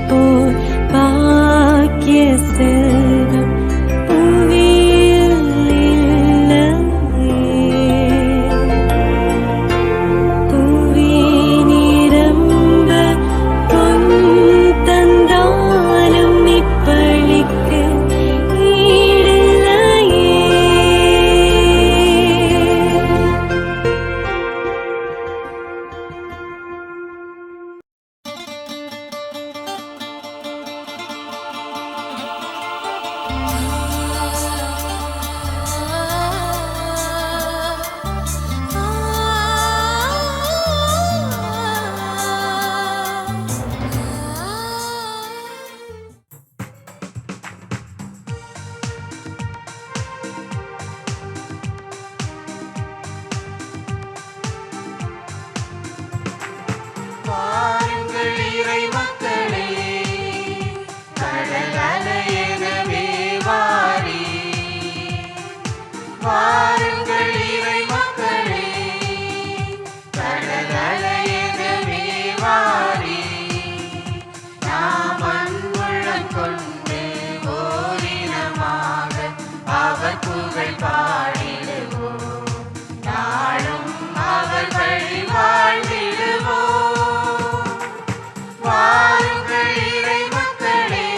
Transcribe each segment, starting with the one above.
போல் பாக்கிய செல்வம் புவியில் இல்லையே. புவி நிரம்ப பொன் தந்தாலும் இப்பளிக்கு ஈடில்லையே. வாருங்கள் இறை மக்களே, கடல் அலையெனவே வாரி. வாருங்கள் இறை மக்களே, கடல் அலையெனவே வாரி. நாம் அன்புள்ளம் கொண்டு ஓரினமாக அவர் புகழ் பாடிடுவோம். நாளும் அவர் வழி வாழ்ந்திடுவோம். வாருங்கள் இறை மக்களே,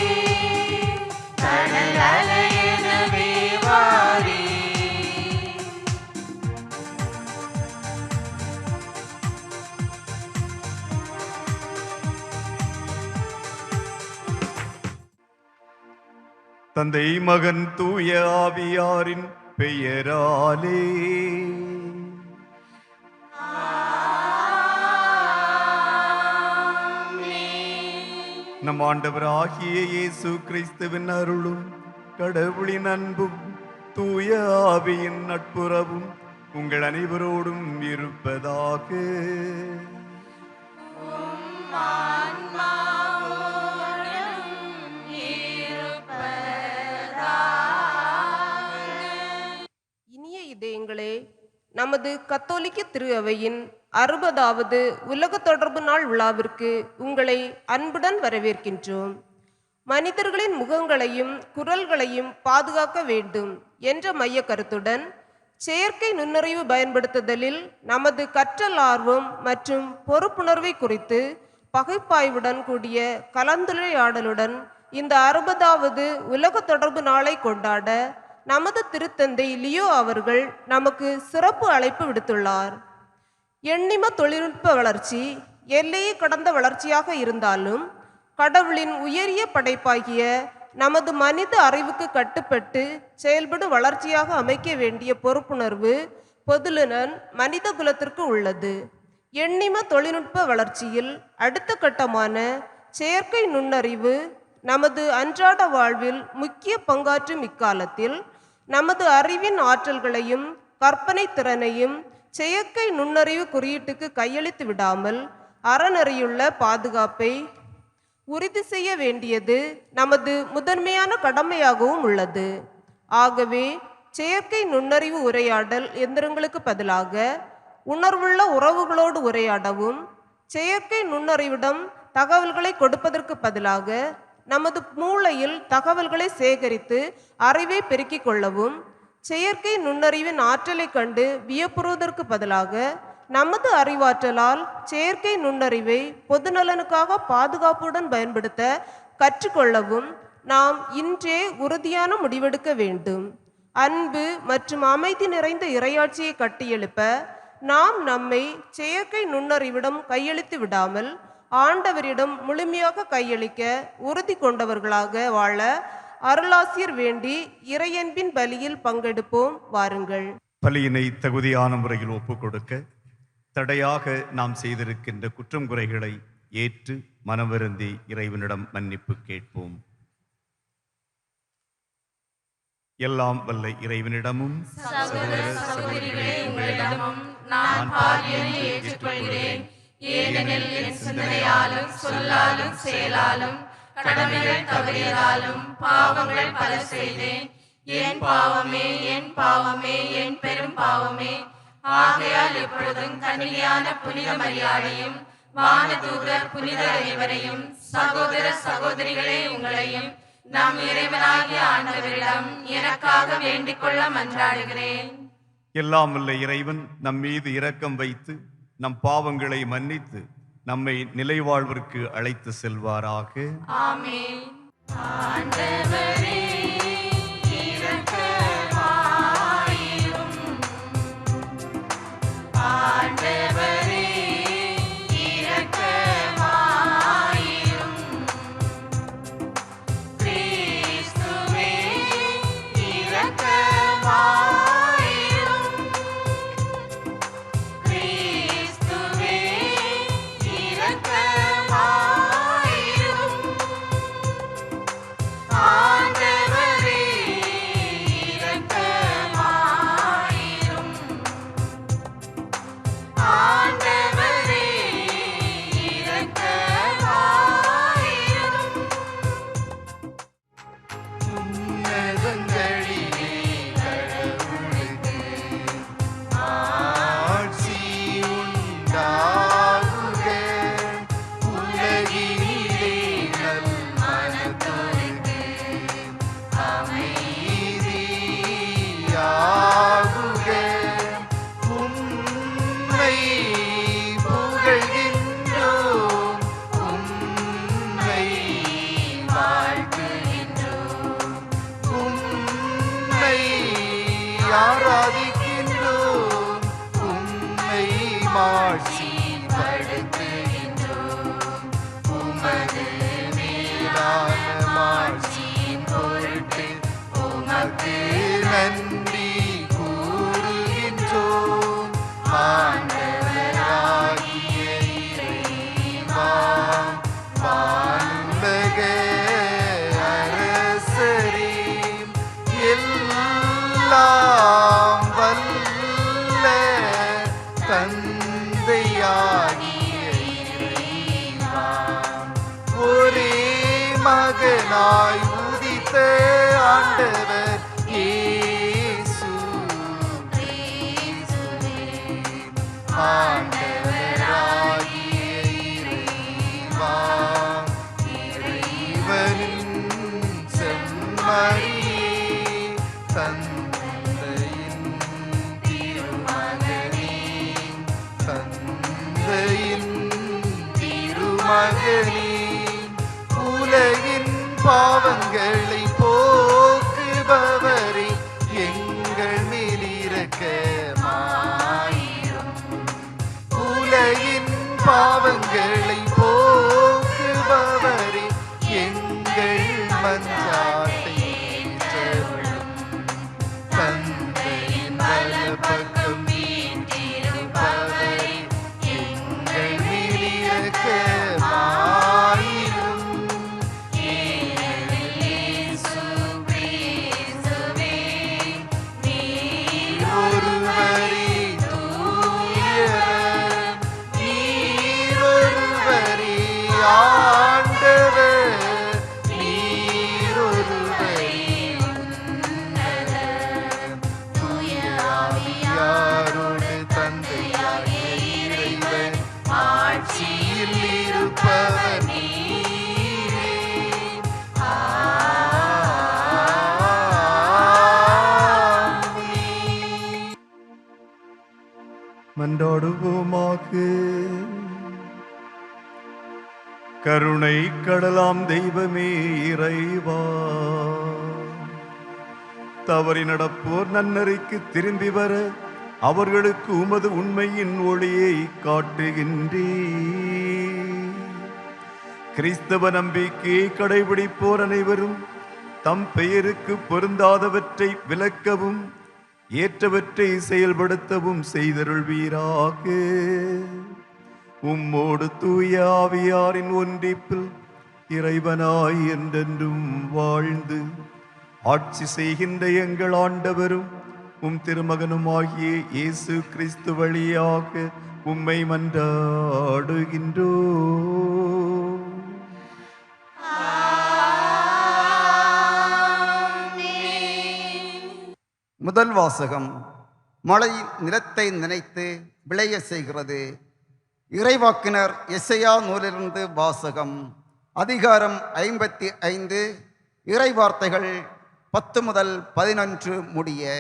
கடல் அலையெனவே வாரி. தந்தை மகன் தூய ஆவியாரின் பெயராலே நம் ஆண்டவராகிய இயேசு கிறிஸ்துவின் அருளும் கடவுளின் அன்பும் தூய ஆவியின் நட்புறவும் உங்கள் அனைவரோடும் இருப்பதாக. இனிய இதயங்களே, நமது கத்தோலிக்க திரு அவையின் 60வது உலக தொடர்பு நாள் விழாவிற்கு உங்களை அன்புடன் வரவேற்கின்றோம். மனிதர்களின் முகங்களையும் குரல்களையும் பாதுகாக்க வேண்டும் என்ற மைய கருத்துடன் செயற்கை நுண்ணறிவு பயன்படுத்துதலில் நமது கற்றல் ஆர்வம் மற்றும் பொறுப்புணர்வை குறித்து பகுப்பாய்வுடன் கூடிய கலந்துரையாடலுடன் இந்த 60வது உலக தொடர்பு நாளை கொண்டாட நமது திருத்தந்தை லியோ அவர்கள் நமக்கு சிறப்பு அழைப்பு விடுத்துள்ளார். எண்ணிம தொழில்நுட்ப வளர்ச்சி எல்லையை கடந்த வளர்ச்சியாக இருந்தாலும் கடவுளின் உயரிய படைப்பாகிய நமது மனித அறிவுக்கு கட்டுப்பட்டு செயல்படும் வளர்ச்சியாக அமைக்க வேண்டிய பொறுப்புணர்வு பொதுநலன் மனித குலத்திற்கு உள்ளது. எண்ணிம தொழில்நுட்ப வளர்ச்சியில் அடுத்த கட்டமான செயற்கை நுண்ணறிவு நமது அன்றாட வாழ்வில் முக்கிய பங்காற்றும் இக்காலத்தில் நமது அறிவின் ஆற்றல்களையும் கற்பனை திறனையும் செயற்கை நுண்ணறிவு குறியீட்டுக்கு கையளித்து விடாமல் அறநெறியுள்ள பாதுகாப்பை உறுதி செய்ய வேண்டியது நமது முதன்மையான கடமையாகவும் உள்ளது. ஆகவே செயற்கை நுண்ணறிவு உரையாடல் எந்திரங்களுக்கு பதிலாக உணர்வுள்ள உறவுகளோடு உரையாடவும், செயற்கை நுண்ணறிவிடம் தகவல்களை கொடுப்பதற்கு பதிலாக நமது மூளையில் தகவல்களை சேகரித்து அறிவை பெருக்கிக் கொள்ளவும், செயற்கை நுண்ணறிவின் ஆற்றலை கண்டு வியப்புறுவதற்கு பதிலாக நமது அறிவாற்றலால் செயற்கை நுண்ணறிவை பொதுநலனுக்காக பாதுகாப்புடன் பயன்படுத்த கற்றுக்கொள்ளவும் நாம் இன்றே உறுதியான முடிவெடுக்க வேண்டும். அன்பு மற்றும் அமைதி நிறைந்த இறையாட்சியை கட்டியெழுப்ப நாம் நம்மை செயற்கை நுண்ணறிவிடம் கையளித்து விடாமல் ஆண்டவரிடம் முழுமையாக கையளிக்க உறுதி கொண்டவர்களாக வாழ அருளாசியர் வேண்டி இறையன்பின் பலியில் பங்கெடுப்போம். வாருங்கள். பலியினை தகுதியான முறையில் ஒப்புக் கொடுக்க தடையாக நாம் செய்திருக்கின்ற குற்றம் குறைகளை ஏற்று மனவருந்தி இறைவனிடம் மன்னிப்பு கேட்போம். எல்லாம் வல்ல இறைவனிடமும் சகோதர சகோதரிகளே, உங்களிடமும் நான் பாவியனை ஏற்றுக்கொள்கிறேன். ஏனெனில் என் சிந்தனையாலும் சொல்லாலும் செயலாலும் கடமைகள் தவறியதாலும் பாவங்கள் பல செய்தேன். என் பாவமே, என் பாவமே, என் பெரும் பாவமே. ஆகையால் எப்பொழுதும் கன்னிகையான புனித மரியாதையும் வானதூதர் புனிதர் அனைவரையும் சகோதர சகோதரிகளே உங்களையும் நம் இறைவனாகிய ஆண்டவரிடம் எனக்காக வேண்டிக் கொள்ள மன்றாடுகிறேன். எல்லாம் வல்ல இறைவன் நம் மீது இரக்கம் வைத்து நம் பாவங்களை மன்னித்து நம்மை நிலைவாழ்விற்கு அழைத்து செல்வாராக. ஆமென். ஆண்டவரே இரக்கமாயிரும். ஆண்டவரே இரக்கமாயிரும். கிறிஸ்துவே இரக்கமாயிரும். கிறிஸ்துவே இரக்கமாயிரும். ஆண்டவரே இரக்கமாயிரும். ஆண்டவரே இரக்கமாயிரும். உன்னதங்களிலே கடவுளுக்கு ஆட்சி உண்டாகுக. உலகினிலே நல்மனத்தோருக்கு அமைதியாகுக. உம்மை புகழ்கின்றோம், உம்மை வாழ்த்துகின்றோம், உம்மை ஆராதிக்கின்றோம், உம்மை மாட்சிப்படுத்துகின்றோம். உமது மேலான மாட்சியின் பொருட்டு உமக்கு நன்றி கூறுகின்றோம். ஆண்டவராகிய இறைவா, வானுலக அரசரே, எல்லாம் வல்ல தந்தையாகிய இறைவா, ஒரே மகனாய் உதித்த ஆண்டவர் இயேசு கிறிஸ்துவே, ஆண்டவராகிய இறைவா, இறைவனின் செம்மறியே, தந்தையின் திருமகனே, தந்தையின் திருமகனே, உலகின் பாவங்களை போக்குபவரே, எங்கள் மேல் இரக்கமாயிரும். உலகின் பாவங்களை போக்குபவரே, எங்கள் மன்றாட்டை ஏற்றருளும். தந்தையின் வலப்பக்கம் வீற்றிருப்பவரே, எங்கள் மேல் இரக்கமாயிரும். ஏனெனில் இயேசு கிறிஸ்துவே நீர் ஒருவரே தூயவர், நீர் ஒருவரே ஆண்டவர், நீர் ஒருவரே உன்னதர். தூய ஆவியாரோடு தந்தையாகிய இறைவன் ஆட்சியில் இருப்பவர் நீரே. ஆமென். மன்றாடுவோமாக. கருணை கடலாம் தெய்வமே இறைவா, தவறி நடப்போர் நன்னறிக்கு திரும்பி வர அவர்களுக்கு உமது உண்மையின் ஒளியை காட்டுகின்றீர். கிறிஸ்தவ நம்பிக்கையை கடைபிடிப்போர் அனைவரும் தம் பெயருக்கு பொருந்தாதவற்றை விலக்கவும் ஏற்றவற்றை செயல்படுத்தவும் செய்தருள்வீராக. உம்மோடு தூய ஆவியாரின் ஒன்றிப்பில் இறைவனாய் என்றென்றும் வாழ்ந்து ஆட்சி செய்கின்ற எங்கள் ஆண்டவரும் உம் திருமகனுமாகிய இயேசு கிறிஸ்து வழியாக உம்மை மன்றாடுகின்றோம். முதல் வாசகம். மழை நிலத்தை நினைத்து விளைய செய்கிறது. இறைவாக்கினர் எசையா நூலிலிருந்து வாசகம். அதிகாரம் 55, இறைவார்த்தைகள் 10 முதல் 11 முடிய.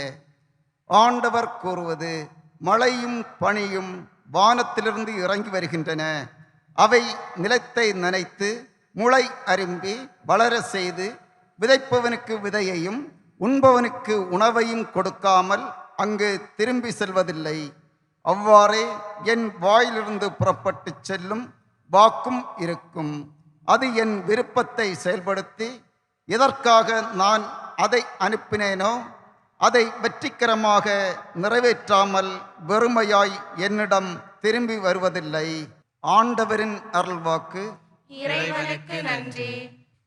ஆண்டவர் கூறுவது: மழையும் பனியும் வானத்திலிருந்து இறங்கி வருகின்றன. அவை நிலத்தை நனைத்து முளை அரும்பி வளர செய்து விதைப்பவனுக்கு விதையையும் உண்பவனுக்கு உணவையும் கொடுக்காமல் அங்கு திரும்பி செல்வதில்லை. அவ்வாறே என் வாயிலிருந்து புறப்பட்டு செல்லும் வாக்கும் இருக்கும். அது என் விருப்பத்தை செயல்படுத்தி எதற்காக நான் அதை அனுப்பினேனோ அதை வெற்றிகரமாக நிறைவேற்றாமல் வெறுமையாய் என்னிடம் திரும்பி வருவதில்லை. ஆண்டவரின் அருள்வாக்கு. இறைவனுக்கு நன்றி.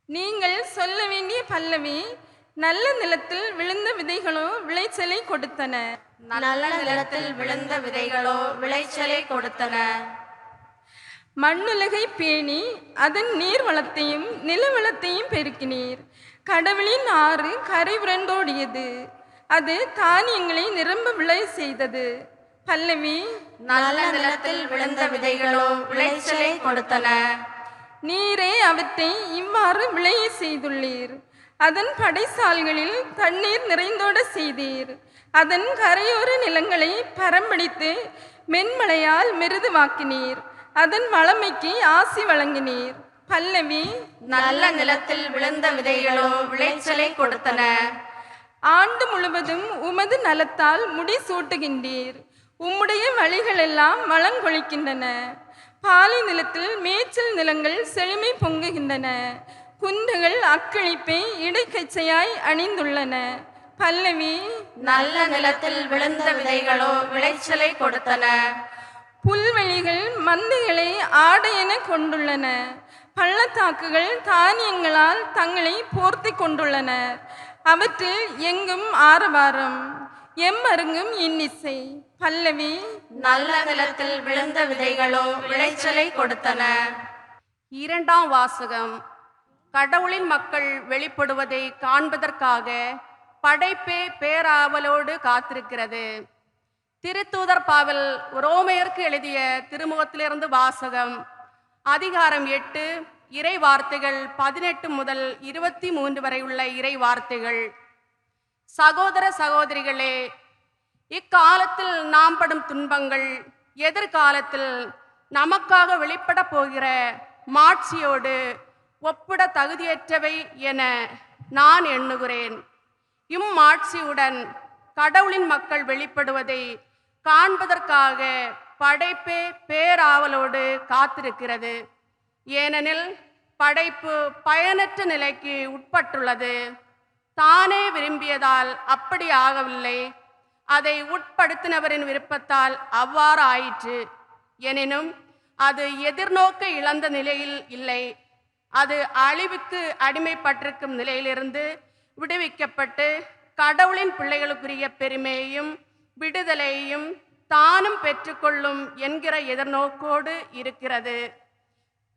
நீங்கள் சொல்ல வேண்டிய பல்லவி: நல்ல நிலத்தில் விழுந்த விதைகளோ விளைச்சலை கொடுத்தன. நல்ல நிலத்தில் விழுந்த விதைகளோ விளைச்சலை கொடுத்தன. மண்ணுலகை பேணி அதன் நீர் வளத்தையும் நில வளத்தையும் பெருக்கினீர். கடவுளின் ஆறு கரை புரண்டோடியது. அது தானியங்களை நிரம்ப விளை செய்தது. பல்லவி: நல்ல நிலத்தில் விழுந்த விதைகளோ விளைச்சலை கொடுத்தன. நீரே அவற்றை இவ்வாறு விளைய செய்துள்ளீர். அதன் படைசால்களில் தண்ணீர் நிறைந்தோட செய்தீர். அதன் கரையோர நிலங்களை பரம்படித்து மென்மலையால் மிருதுவாக்கினீர். அதன் வளமைக்கு ஆசி வழங்கினீர். பல்லவி: நல்ல நிலத்தில் விழுந்த விதைகளோ விளைச்சலை கொடுத்தன. ஆண்டு முழுவதும் உமது நலத்தால் முடி சூட்டுகின்றீர். உம்முடைய வழிகளெல்லாம் வளங்கொழிக்கின்றன. பாலை நிலத்தில் மேய்ச்சல் நிலங்கள் செழுமை பொங்குகின்றன. குன்றுகள் அக்களிப்பை இடைக்கச்சையாய் அணிந்துள்ளன. பல்லவி: நல்ல நிலத்தில் விழுந்த விதைகளோ விளைச்சலை கொடுத்தன. புல்வெளிகள் மந்தைகளை ஆடையென கொண்டுள்ளன. பள்ளத்தாக்குகள் தானியங்களால் தங்களை போர்த்தி கொண்டுள்ளன. அவற்றில் எங்கும் ஆரவாரம், எம்மருங்கும் இன்னிசை. பல்லவி: நல்ல நிலத்தில் விழுந்த விதைகளோ விளைச்சலை கொடுத்தன. இரண்டாம் வாசகம். கடவுளின் மக்கள் வெளிப்படுவதை காண்பதற்காக படைப்பே பேராவலோடு காத்திருக்கிறது. திருத்தூதர் பவுல் ரோமையருக்கு எழுதிய திருமுகத்திலிருந்து வாசகம். அதிகாரம் 8, இறை வார்த்தைகள் 18 முதல் 23 வரை உள்ள இறை வார்த்தைகள். சகோதர சகோதரிகளே, இக்காலத்தில் நாம் படும் துன்பங்கள் எதிர்காலத்தில் நமக்காக வெளிப்பட போகிற மாட்சியோடு ஒப்பிட தகுதியற்றவை என நான் எண்ணுகிறேன். இம்மாட்சியுடன் கடவுளின் மக்கள் வெளிப்படுவதை காண்பதற்காக படைப்பே பேராவலோடு காத்திருக்கிறது. ஏனெனில் படைப்பு பயனற்ற நிலைக்கு உட்பட்டுள்ளது. தானே விரும்பியதால் அப்படி ஆகவில்லை, அதை உட்படுத்தினவரின் விருப்பத்தால் அவ்வாறு ஆயிற்று. எனினும் அது எதிர்நோக்க இழந்த நிலையில் இல்லை. அது அழிவுக்கு அடிமைப்பட்டிருக்கும் நிலையிலிருந்து விடுவிக்கப்பட்டு கடவுளின் பிள்ளைகளுக்குரிய பெருமையையும் விடுதலையையும் தானும் பெற்றுக்கொள்ளும் என்கிற எதிர்நோக்கோடு இருக்கிறது.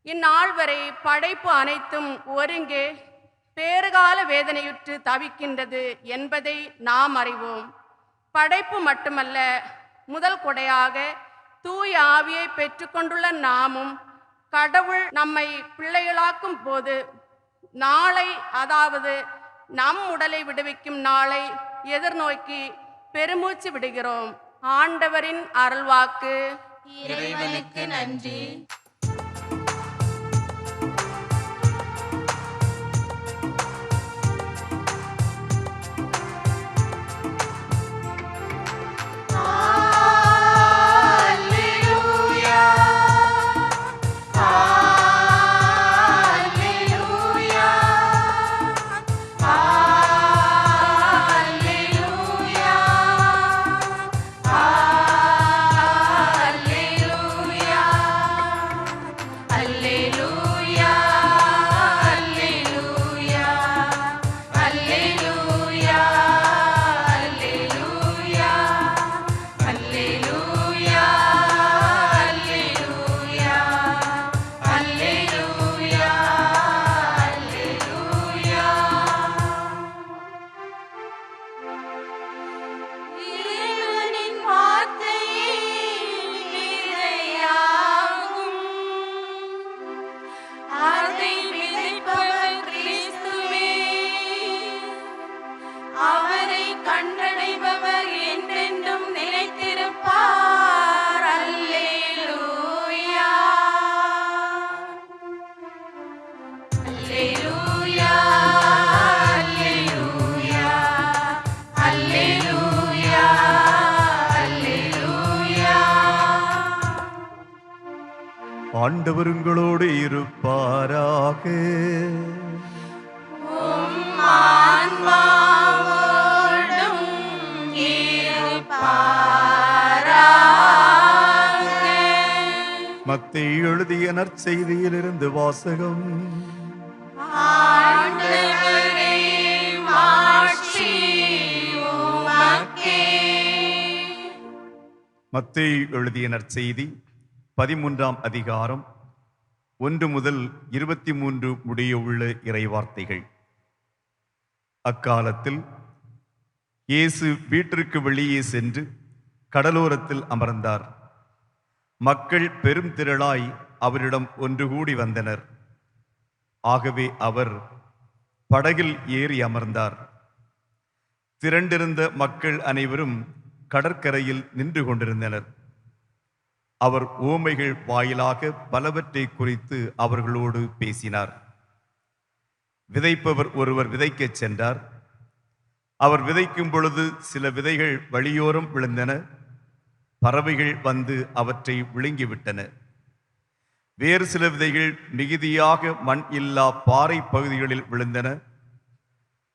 இந்நாள் வரை படைப்பு அனைத்தும் ஒருங்கே பேறுகால வேதனையுற்று தவிக்கின்றது என்பதை நாம் அறிவோம். படைப்பு மட்டுமல்ல, முதல் கொடையாக தூய ஆவியை பெற்றுக்கொண்டுள்ள நாமும் கடவுள் நம்மை பிள்ளைகளாக்கும் போது நாளை, அதாவது நம் உடலை விடுவிக்கும் நாளை எதிர்நோக்கி பெருமூச்சு விடுகிறோம். ஆண்டவரின் அருள்வாக்கு. இறைவனுக்கு நன்றி. ஆண்டவர் உங்களோடு இருப்பாராக. மத்தேயு எழுதிய நற்செய்தியிலிருந்து வாசகம். மத்தேயு எழுதிய நற்செய்தி 13ஆம் அதிகாரம் 1 முதல் 23 முடிய உள்ள இறைவார்த்தைகள். அக்காலத்தில் இயேசு வீட்டிற்கு வெளியே சென்று கடலோரத்தில் அமர்ந்தார். மக்கள் பெரும் திரளாய் அவரிடம் ஒன்று கூடி வந்தனர். ஆகவே அவர் படகில் ஏறி அமர்ந்தார். திரண்டிருந்த மக்கள் அனைவரும் கடற்கரையில் நின்று கொண்டிருந்தனர். அவர் உவமைகள் வாயிலாக பலவற்றை குறித்து அவர்களோடு பேசினார். விதைப்பவர் ஒருவர் விதைக்கச் சென்றார். அவர் விதைக்கும் பொழுது சில விதைகள் வழியோரம் விழுந்தன. பறவைகள் வந்து அவற்றை விழுங்கிவிட்டன. வேறு சில விதைகள் மிகுதியாக மண் இல்லா பாறை பகுதிகளில் விழுந்தன.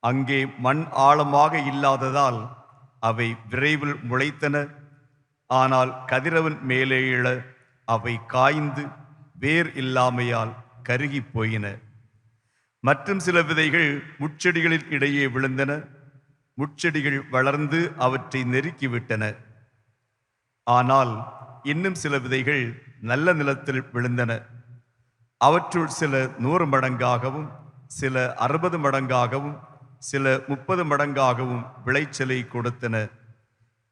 அங்கே மண் ஆழமாக இல்லாததால் அவை விரைவில் முளைத்தன. ஆனால் கதிரவன் மேலே எழ அவை காய்ந்து வேர் இல்லாமையால் கருகி போயின. மற்றும் சில விதைகள் முட்செடிகளின் இடையே விழுந்தன. முட்செடிகள் வளர்ந்து அவற்றை நெருக்கிவிட்டன. ஆனால் இன்னும் சில விதைகள் நல்ல நிலத்தில் விழுந்தன. அவற்றுள் சில 100 மடங்காகவும் சில 60 மடங்காகவும் சில 30 மடங்காகவும் விளைச்சலை கொடுத்தன.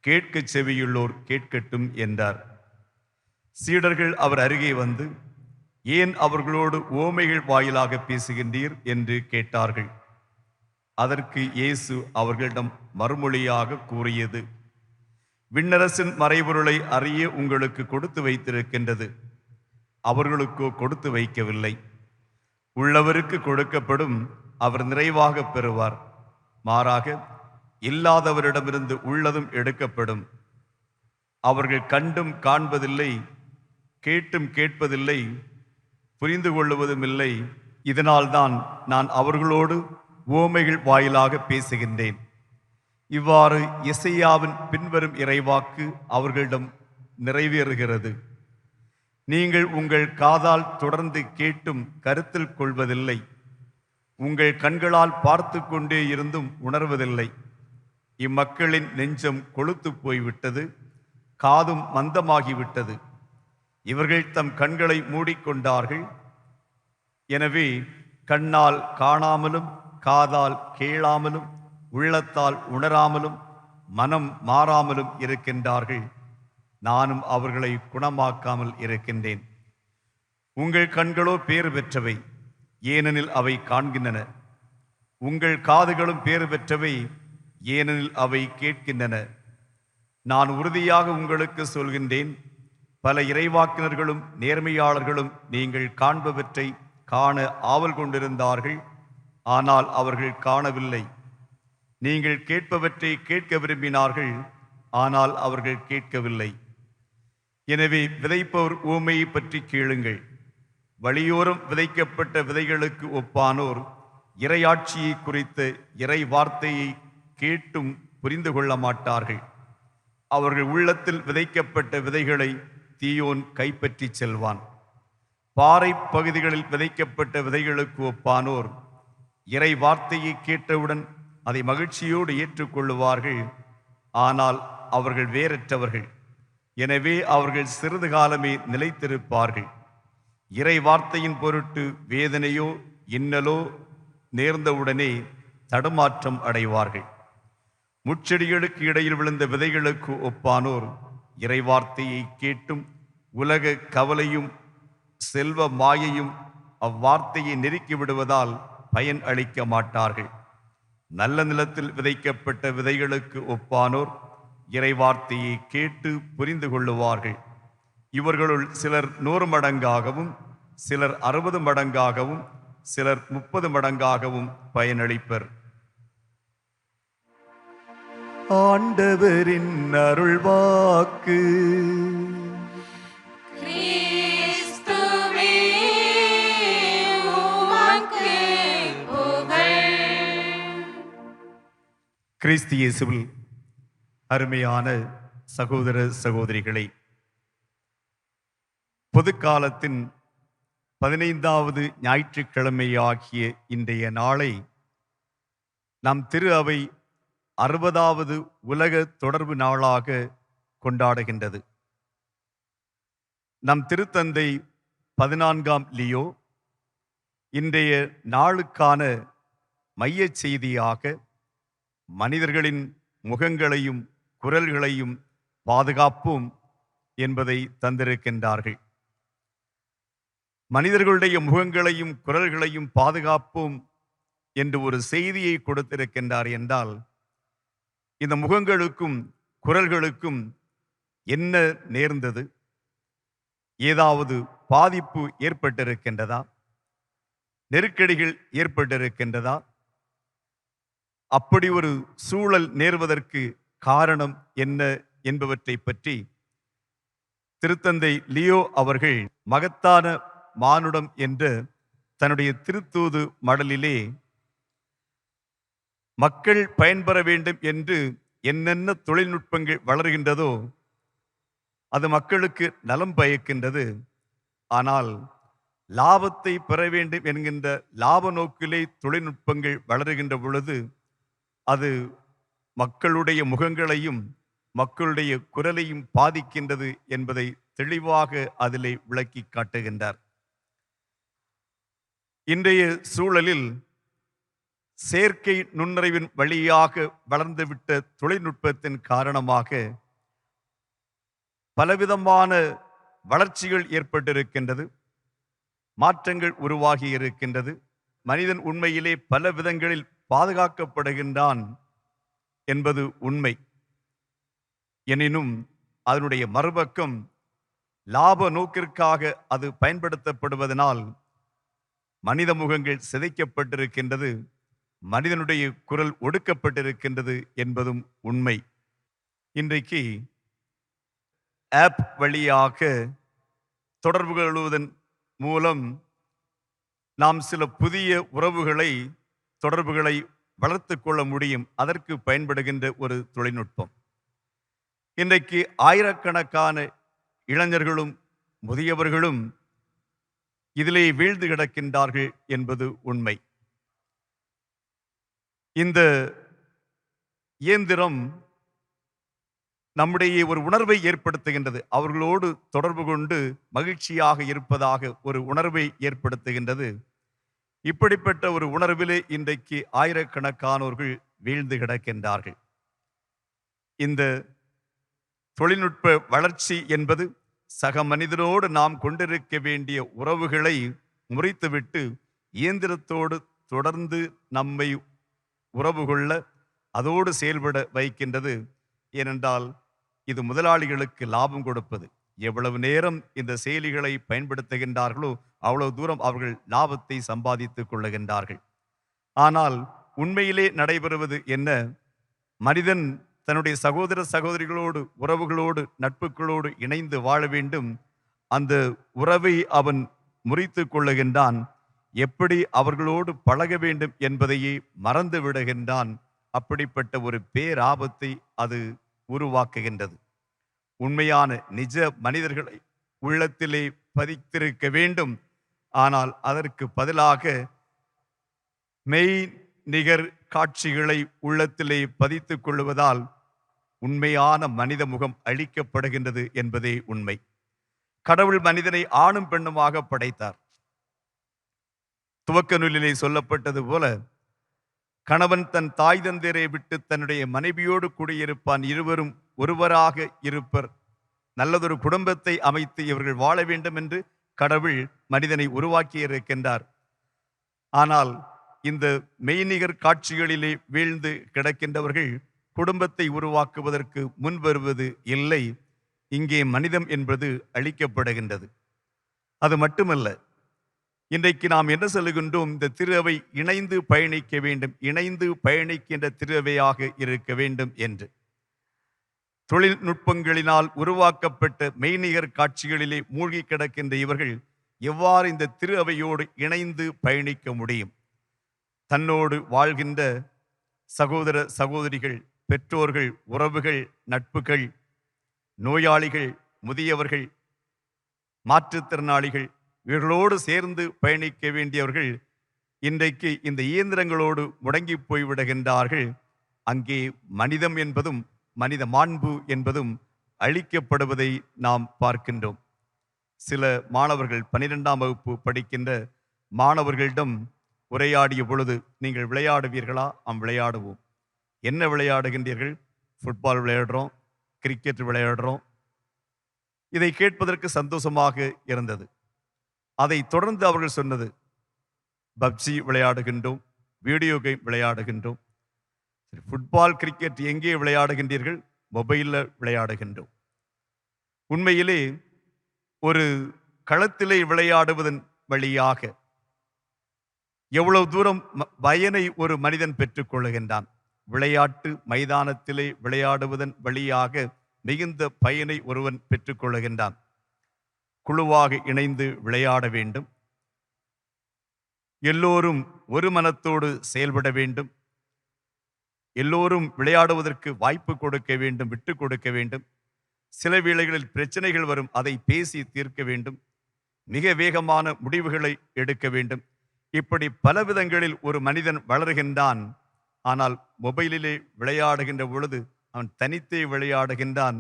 கேட்க செவியுள்ளோர் கேட்கட்டும் என்றார். சீடர்கள் அவர் அருகே வந்து, ஏன் அவர்களோடு உவமைகள் வாயிலாக பேசுகின்றீர் என்று கேட்டார்கள். அதற்கு இயேசு அவர்களிடம் மறுமொழியாக கூறியது, விண்ணரசின் மறைபொருளை அறிய உங்களுக்கு கொடுத்து வைத்திருக்கின்றது, அவர்களுக்கோ கொடுத்து வைக்கவில்லை. உள்ளவருக்கு கொடுக்கப்படும், அவர் நிறைவாக பெறுவார். மாறாக இல்லாதவரிடமிருந்து உள்ளதும் எடுக்கப்படும். அவர்கள் கண்டும் காண்பதில்லை, கேட்டும் கேட்பதில்லை, புரிந்து கொள்ளுவதும் இல்லை. இதனால்தான் நான் அவர்களோடு உவமைகள் வாயிலாக பேசுகின்றேன். இவ்வாறு எசையாவின் பின்வரும் இறைவாக்கு அவர்களிடம் நிறைவேறுகிறது. நீங்கள் உங்கள் காதால் தொடர்ந்து கேட்டும் கருத்தில் கொள்வதில்லை, உங்கள் கண்களால் பார்த்து கொண்டே இருந்தும் உணர்வதில்லை. இம்மக்களின் நெஞ்சம் கொழுத்து போய்விட்டது, காதும் மந்தமாகிவிட்டது. இவர்கள் தம் கண்களை மூடிக்கொண்டார்கள். எனவே கண்ணால் காணாமலும் காதால் கேளாமலும் உள்ளத்தால் உணராமலும் மனம் மாறாமலும் இருக்கின்றார்கள். நானும் அவர்களை குணமாக்காமல் இருக்கின்றேன். உங்கள் கண்களோ பேறு பெற்றவை, ஏனெனில் அவை காண்கின்றன. உங்கள் காதுகளும் பேறு பெற்றவை, ஏனெனில் அவை கேட்கின்றன. நான் உறுதியாக உங்களுக்கு சொல்கின்றேன், பல இறைவாக்கினர்களும் நேர்மையாளர்களும் நீங்கள் காண்பவற்றை காண ஆவல் கொண்டிருந்தார்கள், ஆனால் அவர்கள் காணவில்லை. நீங்கள் கேட்பவற்றை கேட்க விரும்பினார்கள், ஆனால் அவர்கள் கேட்கவில்லை. எனவே விதைப்பவர் உவமையை பற்றி கேளுங்கள். வழியோரம் விதைக்கப்பட்ட விதைகளுக்கு ஒப்பானோர் இறையாட்சியை குறித்த இறை வார்த்தையை கேட்டும் புரிந்து கொள்ள மாட்டார்கள். அவர்கள் உள்ளத்தில் விதைக்கப்பட்ட விதைகளை தீயோன் கைப்பற்றி செல்வான். பாறை பகுதிகளில் விதைக்கப்பட்ட விதைகளுக்கு ஒப்பானோர் இறை வார்த்தையை கேட்டவுடன் அதை மகிழ்ச்சியோடு ஏற்றுக்கொள்ளுவார்கள். ஆனால் அவர்கள் வேறற்றவர்கள். எனவே அவர்கள் சிறிது காலமே நிலைத்திருப்பார்கள். இறை வார்த்தையின் பொருட்டு வேதனையோ இன்னலோ நேர்ந்தவுடனே தடுமாற்றம் அடைவார்கள். முட்செடிகளுக்கு இடையில் விழுந்த விதைகளுக்கு ஒப்பானோர் இறை வார்த்தையை கேட்டும் உலக கவலையும் செல்வ மாயையும் அவ்வார்த்தையை நெருக்கி விடுவதால் பயன் அளிக்க மாட்டார்கள். நல்ல நிலத்தில் விதைக்கப்பட்ட விதைகளுக்கு ஒப்பானோர் இறை வார்த்தையை கேட்டு புரிந்து கொள்ளுவார்கள். இவர்களுள் சிலர் 100 மடங்காகவும் சிலர் 60 மடங்காகவும் சிலர் 30 மடங்காகவும் பயனளிப்பர். ஆண்டவரின் அருள்வாக்கு. கிறிஸ்துவே கிறிஸ்து இயேசுவில் அருமையான சகோதர சகோதரிகளை, பொதுக்காலத்தின் 15வது ஞாயிற்றுக்கிழமையாகிய இன்றைய நாளை நம் திரு அவை 60வது உலக தொடர்பு நாளாக கொண்டாடுகின்றது. நம் திருத்தந்தை 14ஆம் லியோ இன்றைய நாளுக்கான மையச் செய்தியாக மனிதர்களின் முகங்களையும் குரல்களையும் பாதுகாப்போம் என்பதை தந்திருக்கின்றார்கள். மனிதர்களுடைய முகங்களையும் குரல்களையும் பாதுகாப்போம் என்று ஒரு செய்தியை கொடுத்திருக்கின்றார் என்றால், இந்த முகங்களுக்கும் குரல்களுக்கும் என்ன நேர்ந்தது? ஏதாவது பாதிப்பு ஏற்பட்டிருக்கின்றதா? நெருக்கடிகள் ஏற்பட்டிருக்கின்றதா? அப்படி ஒரு சூழல் நேர்வதற்கு காரணம் என்ன என்பவற்றை பற்றி திருத்தந்தை லியோ அவர்கள் மகத்தான மானுடம் என்ற தன்னுடைய திருத்தூது மடலிலே மக்கள் பயன்பெற வேண்டும் என்று என்னென்ன தொழில்நுட்பங்கள் வளர்கின்றதோ அது மக்களுக்கு நலம் பயக்கின்றது. ஆனால் லாபத்தை பெற வேண்டும் என்கின்ற லாப நோக்கிலே தொழில்நுட்பங்கள் வளருகின்ற பொழுது அது மக்களுடைய முகங்களையும் மக்களுடைய குரலையும் பாதிக்கின்றது என்பதை தெளிவாக அதிலே விளக்கி காட்டுகின்றார். இன்றைய சூழலில் செயற்கை நுண்ணறிவின் வழியாக வளர்ந்துவிட்ட தொழில்நுட்பத்தின் காரணமாக பலவிதமான வளர்ச்சிகள் ஏற்பட்டிருக்கின்றது, மாற்றங்கள் உருவாகி இருக்கின்றது. மனிதன் உண்மையிலே பல விதங்களில் பாதுகாக்கப்படுகின்றான் என்பது உண்மை. எனினும் அதனுடைய மறுபக்கம் லாப நோக்கிற்காக அது பயன்படுத்தப்படுவதனால் மனித முகங்கள் சிதைக்கப்பட்டிருக்கின்றது, மனிதனுடைய குரல் ஒடுக்கப்பட்டிருக்கின்றது என்பதும் உண்மை. இன்றைக்கு ஆப் வழியாக தொடர்பு கொள்வதன் மூலம் நாம் சில புதிய தொடர்புகளை வளர்த்து கொள்ள முடியும். அதற்கு பயன்படுகின்ற ஒரு தொழில்நுட்பம். இன்றைக்கு ஆயிரக்கணக்கான இளைஞர்களும் முதியவர்களும் இதிலே வீழ்ந்து கிடக்கின்றார்கள் என்பது உண்மை. இந்த இயந்திரம் நம்முடைய ஒரு உணர்வை ஏற்படுத்துகின்றது. அவர்களோடு தொடர்பு கொண்டு மகிழ்ச்சியாக இருப்பதாக ஒரு உணர்வை ஏற்படுத்துகின்றது. இப்படிப்பட்ட ஒரு உணர்விலே இன்றைக்கு ஆயிரக்கணக்கானோர்கள் வீழ்ந்து கிடக்கின்றார்கள். இந்த தொழில்நுட்ப வளர்ச்சி என்பது சக மனிதனோடு நாம் கொண்டிருக்க வேண்டிய உறவுகளை முறித்துவிட்டு இயந்திரத்தோடு தொடர்ந்து நம்மை உறவு கொள்ள அதோடு செயல்பட வைக்கின்றது. ஏனென்றால் இது முதலாளிகளுக்கு லாபம் கொடுப்பது. எவ்வளவு நேரம் இந்த செயலிகளை பயன்படுத்துகின்றார்களோ அவ்வளவு தூரம் அவர்கள் லாபத்தை சம்பாதித்துக் கொள்ளுகின்றார்கள். ஆனால் உண்மையிலே நடைபெறுவது என்ன? மனிதன் தன்னுடைய சகோதர சகோதரிகளோடு உறவுகளோடு நட்புகளோடு இணைந்து வாழ வேண்டும். அந்த உறவை அவன் முறித்து கொள்ளுகின்றான். எப்படி அவர்களோடு பழக வேண்டும் என்பதையே மறந்து விடுகின்றான். அப்படிப்பட்ட ஒரு பேராபத்தை அது உருவாக்குகின்றது. உண்மையான நிஜ மனிதர்களை உள்ளத்திலே பதித்திருக்க வேண்டும். ஆனால் அதற்கு பதிலாக மெய் நிகர் காட்சிகளை உள்ளத்திலே பதித்துக் கொள்வதால் உண்மையான மனித முகம் அழிக்கப்படுகின்றது என்பதே உண்மை. கடவுள் மனிதனை ஆணும் பெண்ணுமாக படைத்தார். துவக்க நூலிலே சொல்லப்பட்டது போல கணவன் தன் தாய் தந்தையரை விட்டு தன்னுடைய மனைவியோடு கூடியிருப்பான், இருவரும் ஒருவராக இருப்பர், நல்லதொரு குடும்பத்தை அமைத்து இவர்கள் வாழ வேண்டும் என்று கடவுள் மனிதனை உருவாக்கி இருக்கின்றார். ஆனால் இந்த மெய்நிகர் காட்சிகளிலே வீழ்ந்து கிடக்கின்றவர்கள் குடும்பத்தை உருவாக்குவதற்கு முன் வருவது இல்லை. இங்கே மனிதம் என்பது அழிக்கப்படுகின்றது. அது மட்டுமல்ல, இன்றைக்கு நாம் என்ன சொல்லுகின்றோம்? இந்த திரு அவை இணைந்து பயணிக்க வேண்டும், இணைந்து பயணிக்கின்ற திரு அவையாக இருக்க வேண்டும் என்று. தொழில்நுட்பங்களினால் உருவாக்கப்பட்ட மெய்நிகர் காட்சிகளிலே மூழ்கி கிடக்கின்ற இவர்கள் எவ்வாறு இந்த திரு அவையோடு இணைந்து பயணிக்க முடியும்? தன்னோடு வாழ்கின்ற சகோதர சகோதரிகள், பெற்றோர்கள், உறவுகள், நட்புகள், நோயாளிகள், முதியவர்கள், மாற்றுத்திறனாளிகள் இவர்களோடு சேர்ந்து பயணிக்க வேண்டியவர்கள் இன்றைக்கு இந்த இயந்திரங்களோடு முடங்கி போய்விடுகின்றார்கள். அங்கே மனிதம் என்பதும் மனித மாண்பு என்பதும் அழிக்கப்படுவதை நாம் பார்க்கின்றோம். சில மாணவர்கள் 12ஆம் வகுப்பு படிக்கின்ற மாணவர்களிடம் உரையாடிய பொழுது, நீங்கள் விளையாடுவீர்களா? விளையாடுவோம். என்ன விளையாடுகின்றீர்கள்? Football விளையாடுறோம், cricket விளையாடுறோம். இதை கேட்பதற்கு சந்தோஷமாக இருந்தது. அதை தொடர்ந்து அவர்கள் சொன்னது, பப்ஜி விளையாடுகின்றோம், வீடியோ கேம் விளையாடுகின்றோம். ஃபுட்பால் கிரிக்கெட் எங்கே விளையாடுகின்றீர்கள்? மொபைலில் விளையாடுகின்றோம். உண்மையிலே ஒரு களத்திலே விளையாடுவதன் வழியாக எவ்வளவு தூரம் பயனை ஒரு மனிதன் பெற்றுக்கொள்ளுகின்றான். விளையாட்டு மைதானத்திலே விளையாடுவதன் வழியாக மிகுந்த பயனை ஒருவன் பெற்றுக்கொள்ளுகின்றான். குழுவாக இணைந்து விளையாட வேண்டும். எல்லோரும் ஒரு மனத்தோடு செயல்பட வேண்டும். எல்லோரும் விளையாடுவதற்கு வாய்ப்பு கொடுக்க வேண்டும், விட்டு கொடுக்க வேண்டும். சில வேளைகளில் பிரச்சனைகள் வரும், அதை பேசி தீர்க்க வேண்டும். மிக வேகமான முடிவுகளை எடுக்க வேண்டும். இப்படி பல விதங்களில் ஒரு மனிதன் வளர்கின்றான். ஆனால் மொபைலிலே விளையாடுகின்ற பொழுது அவன் தனித்தே விளையாடுகின்றான்.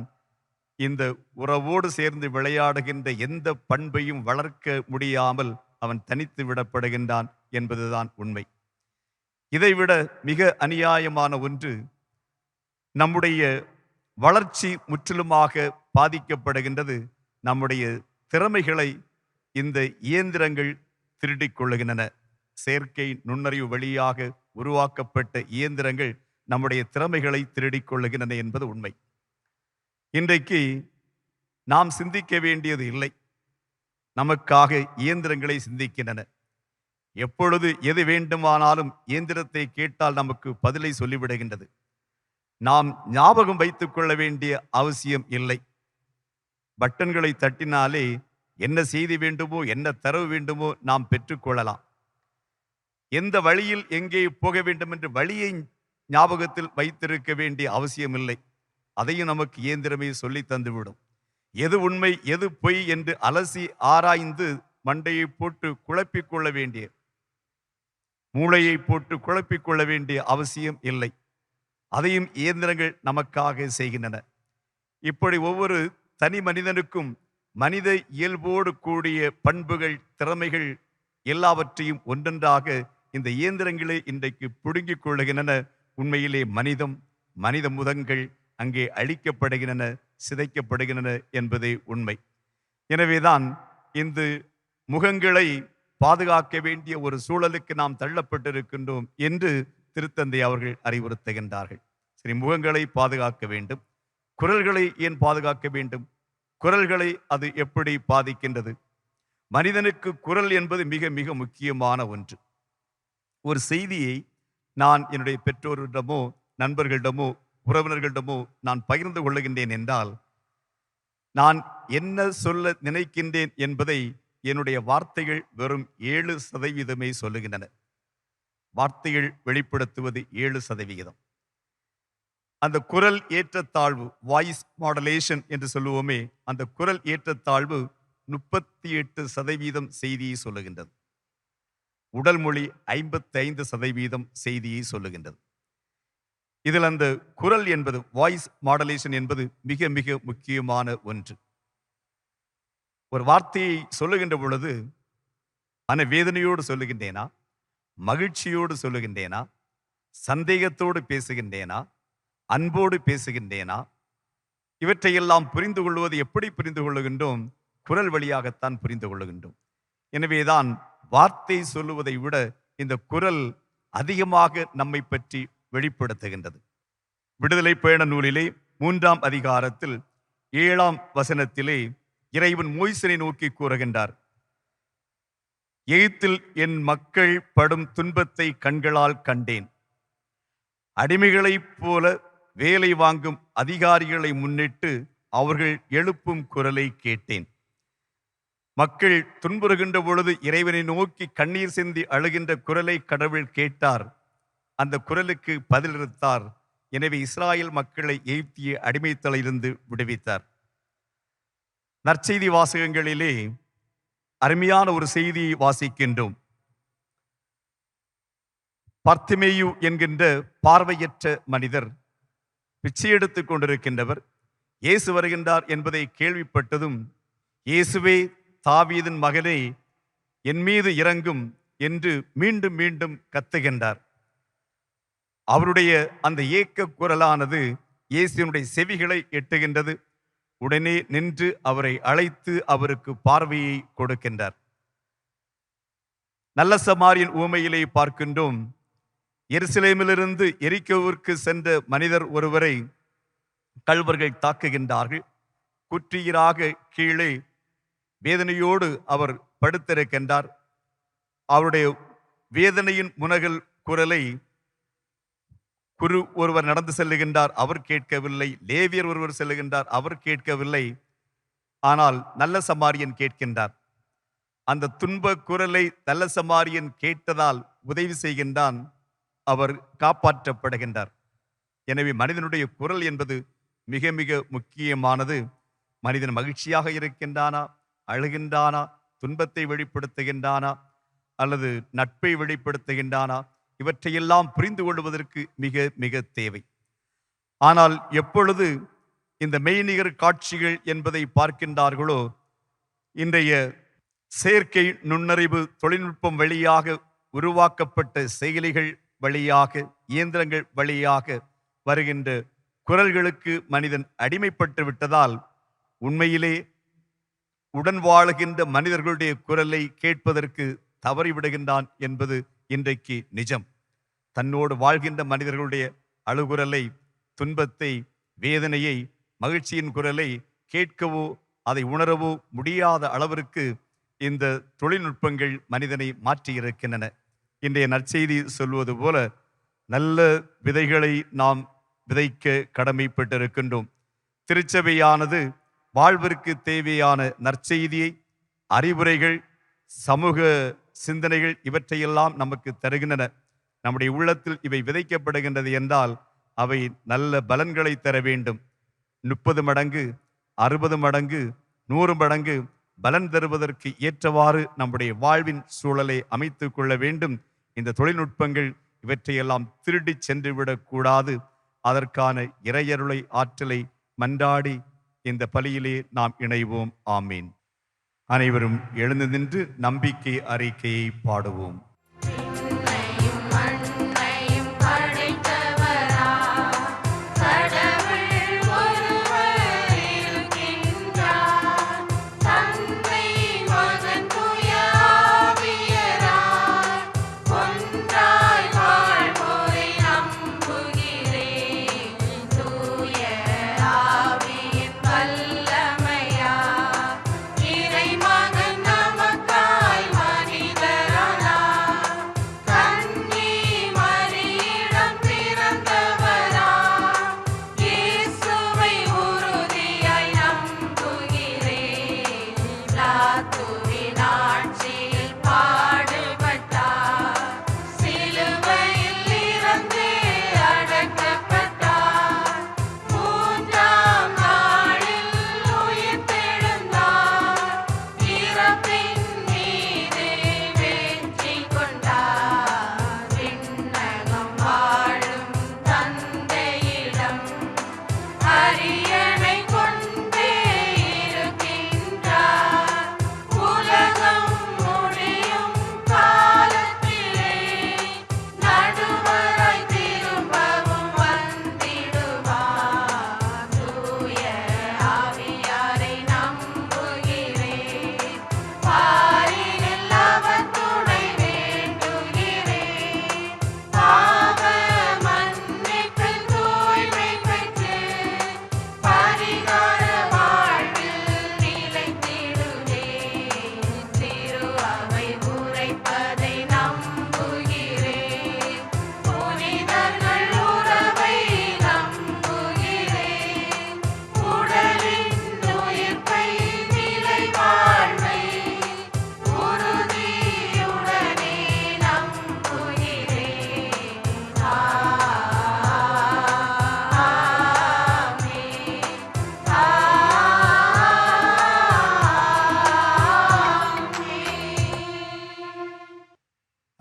இந்த உறவோடு சேர்ந்து விளையாடுகின்ற எந்த பண்பையும் வளர்க்க முடியாமல் அவன் தனித்து விடப்படுகின்றான் என்பதுதான் உண்மை. இதைவிட மிக அநியாயமான ஒன்று, நம்முடைய வளர்ச்சி முற்றிலுமாக பாதிக்கப்படுகின்றது. நம்முடைய திறமைகளை இந்த இயந்திரங்கள் திருடிக் கொள்ளுகின்றன. செயற்கை நுண்ணறிவு வழியாக உருவாக்கப்பட்ட இயந்திரங்கள் நம்முடைய திறமைகளை திருடிக் கொள்ளுகின்றன என்பது உண்மை. இன்றைக்கு நாம் சிந்திக்க வேண்டியது இல்லை, நமக்காக இயந்திரங்களை சிந்திக்கின்றன. எப்பொழுது எது வேண்டுமானாலும் இயந்திரத்தை கேட்டால் நமக்கு பதிலை சொல்லிவிடுகின்றது. நாம் ஞாபகம் வைத்துக் கொள்ள வேண்டிய அவசியம் இல்லை. பட்டன்களை தட்டினாலே என்ன செய்தி வேண்டுமோ, என்ன தரவு வேண்டுமோ நாம் பெற்றுக்கொள்ளலாம். எந்த வழியில் எங்கே போக வேண்டும் என்று வழியை ஞாபகத்தில் வைத்திருக்க வேண்டிய அவசியம் இல்லை. அதையும் நமக்கு இயந்திரமே சொல்லி தந்துவிடும். எது உண்மை எது பொய் என்று அலசி ஆராய்ந்து மண்டையை போட்டு குழப்பிக்கொள்ள வேண்டிய, மூளையை போட்டு குழப்பிக்கொள்ள வேண்டிய அவசியம் இல்லை. அதையும் இயந்திரங்கள் நமக்காக செய்கின்றன. இப்படி ஒவ்வொரு தனி மனிதனுக்கும் மனித இயல்போடு கூடிய பண்புகள், திறமைகள் எல்லாவற்றையும் ஒன்றொன்றாக இந்த இயந்திரங்களே இன்றைக்கு புடுங்கிக் கொள்ளுகின்றன. உண்மையிலே மனித முதங்கள் அங்கே அழிக்கப்படுகின்றன, சிதைக்கப்படுகின்றன என்பதே உண்மை. எனவேதான் இந்த முகங்களை பாதுகாக்க வேண்டிய ஒரு சூழலுக்கு நாம் தள்ளப்பட்டிருக்கின்றோம் என்று திருத்தந்தை அவர்கள் அறிவுறுத்துகின்றார்கள். சரி, முகங்களை பாதுகாக்க வேண்டும், குரல்களை ஏன் பாதுகாக்க வேண்டும்? குரல்களை அது எப்படி பாதிக்கின்றது? மனிதனுக்கு குரல் என்பது மிக மிக முக்கியமான ஒன்று. ஒரு செய்தியை நான் என்னுடைய பெற்றோரிடமோ, நண்பர்களிடமோ, உறவினர்களிடமோ நான் பகிர்ந்து கொள்ளுகின்றேன் என்றால், நான் என்ன சொல்ல நினைக்கின்றேன் என்பதை என்னுடைய வார்த்தைகள் வெறும் 7% சொல்லுகின்றன. வார்த்தைகள் வெளிப்படுத்துவது 7%. அந்த குரல் ஏற்றத்தாழ்வு, வாய்ஸ் மாடுலேஷன் என்று சொல்லுவோமே, அந்த குரல் ஏற்றத்தாழ்வு 38% செய்தியை சொல்லுகின்றது. உடல் மொழி 55% செய்தியை சொல்லுகின்றது. இதில் அந்த குரல் என்பது, வாய்ஸ் மாடுலேஷன் என்பது மிக மிக முக்கியமான ஒன்று. ஒரு வார்த்தையை சொல்லுகின்ற பொழுது மனவேதனையோடு சொல்லுகின்றேனா, மகிழ்ச்சியோடு சொல்லுகின்றேனா, சந்தேகத்தோடு பேசுகின்றேனா, அன்போடு பேசுகின்றேனா? இவற்றையெல்லாம் புரிந்து கொள்வது எப்படி புரிந்து கொள்ளுகின்றோம்? குரல் வழியாகத்தான் புரிந்து கொள்ளுகின்றோம். எனவேதான் வார்த்தை சொல்லுவதை விட இந்த குரல் அதிகமாக நம்மை பற்றி வெளிப்படுத்துகின்றது. விடுதலை பயண நூலிலே 3ஆம் அதிகாரத்தில் 7ஆம் வசனத்திலே இறைவன் மோய்சனை நோக்கி கூறுகின்றார், எகிப்தில் என் மக்கள் படும் துன்பத்தை கண்களால் கண்டேன். அடிமைகளைப் போல வேலை வாங்கும் அதிகாரிகளை முன்னிட்டு அவர்கள் எழுப்பும் குரலை கேட்டேன். மக்கள் துன்புறுகின்ற பொழுது இறைவனை நோக்கி கண்ணீர் சிந்தி அழுகின்ற குரலை கடவுள் கேட்டார். அந்த குரலுக்கு பதிலளித்தார். எனவே இஸ்ராயேல் மக்களை எகிப்திய அடிமைத்தலையிலிருந்து விடுவித்தார். நற்செய்தி வாசகங்களிலே அருமையான ஒரு செய்தியை வாசிக்கின்றோம். பர்த்திமேயு என்கின்ற பார்வையற்ற மனிதர், பிச்சை எடுத்துக் கொண்டிருக்கின்றவர், இயேசு வருகின்றார் என்பதை கேள்விப்பட்டதும், இயேசுவே தாவீதின் மகனே என் மீது இறங்கும் என்று மீண்டும் மீண்டும் கத்துகின்றார். அவருடைய அந்த ஏக்க குரலானது இயேசுவினுடைய செவிகளை எட்டுகின்றது. உடனே நின்று அவரை அழைத்து அவருக்கு பார்வையை கொடுக்கின்றார். நல்ல சமாரியன் உவமையிலே பார்க்கின்றோம். எருசலேமிலிருந்து எரிக்கோவிற்கு சென்ற மனிதர் ஒருவரை கள்வர்கள் தாக்குகின்றார்கள். குற்றியராக கீழே வேதனையோடு அவர் படுத்திருக்கின்றார். அவருடைய வேதனையின் முனகல் குரலை குரு ஒருவர் நடந்து செல்லுகின்றார், அவர் கேட்கவில்லை. லேவியர் ஒருவர் செல்லுகின்றார், அவர் கேட்கவில்லை. ஆனால் நல்ல சமாரியன் கேட்கின்றார். அந்த துன்ப குரலை நல்ல சமாரியன் கேட்டதால் உதவி செய்கின்றான், அவர் காப்பாற்றப்படுகின்றார். எனவே மனிதனுடைய குரல் என்பது மிக மிக முக்கியமானது. மனிதன் மகிழ்ச்சியாக இருக்கின்றானா, அழுகின்றானா, துன்பத்தை வெளிப்படுத்துகின்றானா அல்லது நட்பை வெளிப்படுத்துகின்றானா, இவற்றையெல்லாம் புரிந்து கொள்வதற்கு மிக மிக தேவை. ஆனால் எப்பொழுது இந்த மெய்நிகர் காட்சிகள் என்பதை பார்க்கின்றார்களோ, இன்றைய செயற்கை நுண்ணறிவு தொழில்நுட்பம் வழியாக உருவாக்கப்பட்ட செயலிகள் வழியாக, இயந்திரங்கள் வழியாக வருகின்ற குரல்களுக்கு மனிதன் அடிமைப்பட்டு விட்டதால் உண்மையிலே உடன் வாழுகின்ற மனிதர்களுடைய குரலை கேட்பதற்கு தவறிவிடுகின்றான் என்பது இன்றைக்கு நிஜம். தன்னோடு வாழ்கின்ற மனிதர்களுடைய அழுகுரலை, துன்பத்தை, வேதனையை, மகிழ்ச்சியின் குரலை கேட்கவோ அதை உணரவோ முடியாத அளவிற்கு இந்த தொழில்நுட்பங்கள் மனிதனை மாற்றியிருக்கின்றன. இன்றைய நற்செய்தி சொல்வது போல நல்ல விதைகளை நாம் விதைக்க கடமைப்பட்டிருக்கின்றோம். திருச்சபையானது வாழ்விற்கு தேவையான நற்செய்தியை, அறிவுரைகள், சமூக சிந்தனைகள் இவற்றையெல்லாம் நமக்கு தருகின்றன. நம்முடைய உள்ளத்தில் இவை விதைக்கப்படுகின்றது என்றால் அவை நல்ல பலன்களை தர வேண்டும். 30 மடங்கு, 60 மடங்கு, 100 மடங்கு பலன் தருவதற்கு ஏற்றவாறு நம்முடைய வாழ்வின் சூழலை அமைத்து கொள்ள வேண்டும். இந்த தொழில்நுட்பங்கள் இவற்றையெல்லாம் திருடி சென்று விடக்கூடாது. அதற்கான இறையருளை ஆற்றலை மன்றாடி இந்த பலியிலே நாம் இணைவோம். ஆமீன். அனைவரும் எழுந்து நின்று நம்பிக்கை அறிக்கையை பாடுவோம். இறைமகன் நமக்காய் மனிதரானார்.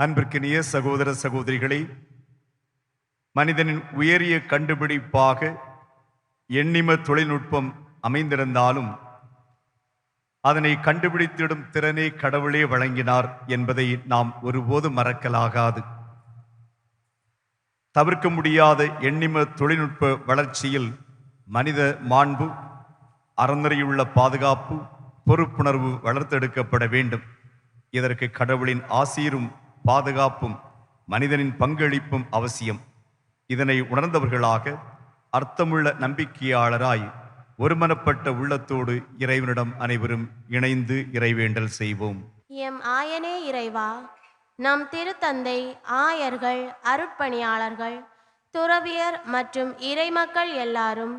அன்பிற்கினிய சகோதர சகோதரிகளே, மனிதனின் உயரிய கண்டுபிடிப்பாக எண்ணிம தொழில்நுட்பம் அமைந்திருந்தாலும் அதனை கண்டுபிடித்திடும் திறனை கடவுளே வழங்கினார் என்பதை நாம் ஒருபோதும் மறக்கலாகாது. தவிர்க்க முடியாத எண்ணிம தொழில்நுட்ப வளர்ச்சியில் மனித மாண்பு, அறநெறியுள்ள பாதுகாப்பு, பொறுப்புணர்வு வளர்த்தெடுக்கப்பட வேண்டும். இதற்கு கடவுளின் ஆசீரும் பாதுகாப்பும் மனிதனின் பங்களிப்பும் அவசியம். இதனை உணர்ந்தவர்களாக அர்த்தமுள்ள நம்பிக்கையாளராய் ஒருமனப்பட்ட உள்ளத்தோடு இறைவனிடம் அனைவரும் இணைந்து இறைவேண்டல் செய்வோம். எம் ஆயனே இறைவா, நம் திருத்தந்தை, ஆயர்கள், அருட்பணியாளர்கள், துறவியர் மற்றும் இறைமக்கள் எல்லாரும்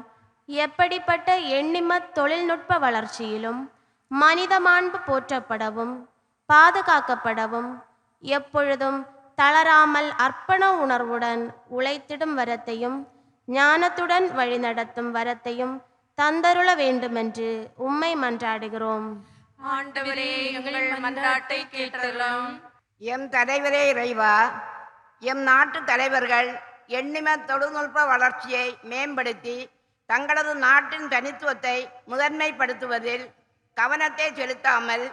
எப்படிப்பட்ட எண்ணிம தொழில்நுட்ப வளர்ச்சியிலும் மனித மாண்பு போற்றப்படவும் பாதுகாக்கப்படவும் எப்பொழுதும் தளராமல் அர்ப்பண உணர்வுடன் உழைத்திடும் வரத்தையும் ஞானத்துடன் வழிநடத்தும் வரத்தையும் தந்தருள வேண்டுமென்று உம்மை மன்றாடுகிறோம். ஆண்டவரே, எங்கள் மன்றாட்டை கேட்டருளும். எம் தலைவரே இறைவா, எம் நாட்டு தலைவர்கள் எண்ணிம தொழில்நுட்ப வளர்ச்சியை மேம்படுத்தி தங்களது நாட்டின் தனித்துவத்தை முதன்மைப்படுத்துவதில் கவனத்தை செலுத்தாமல்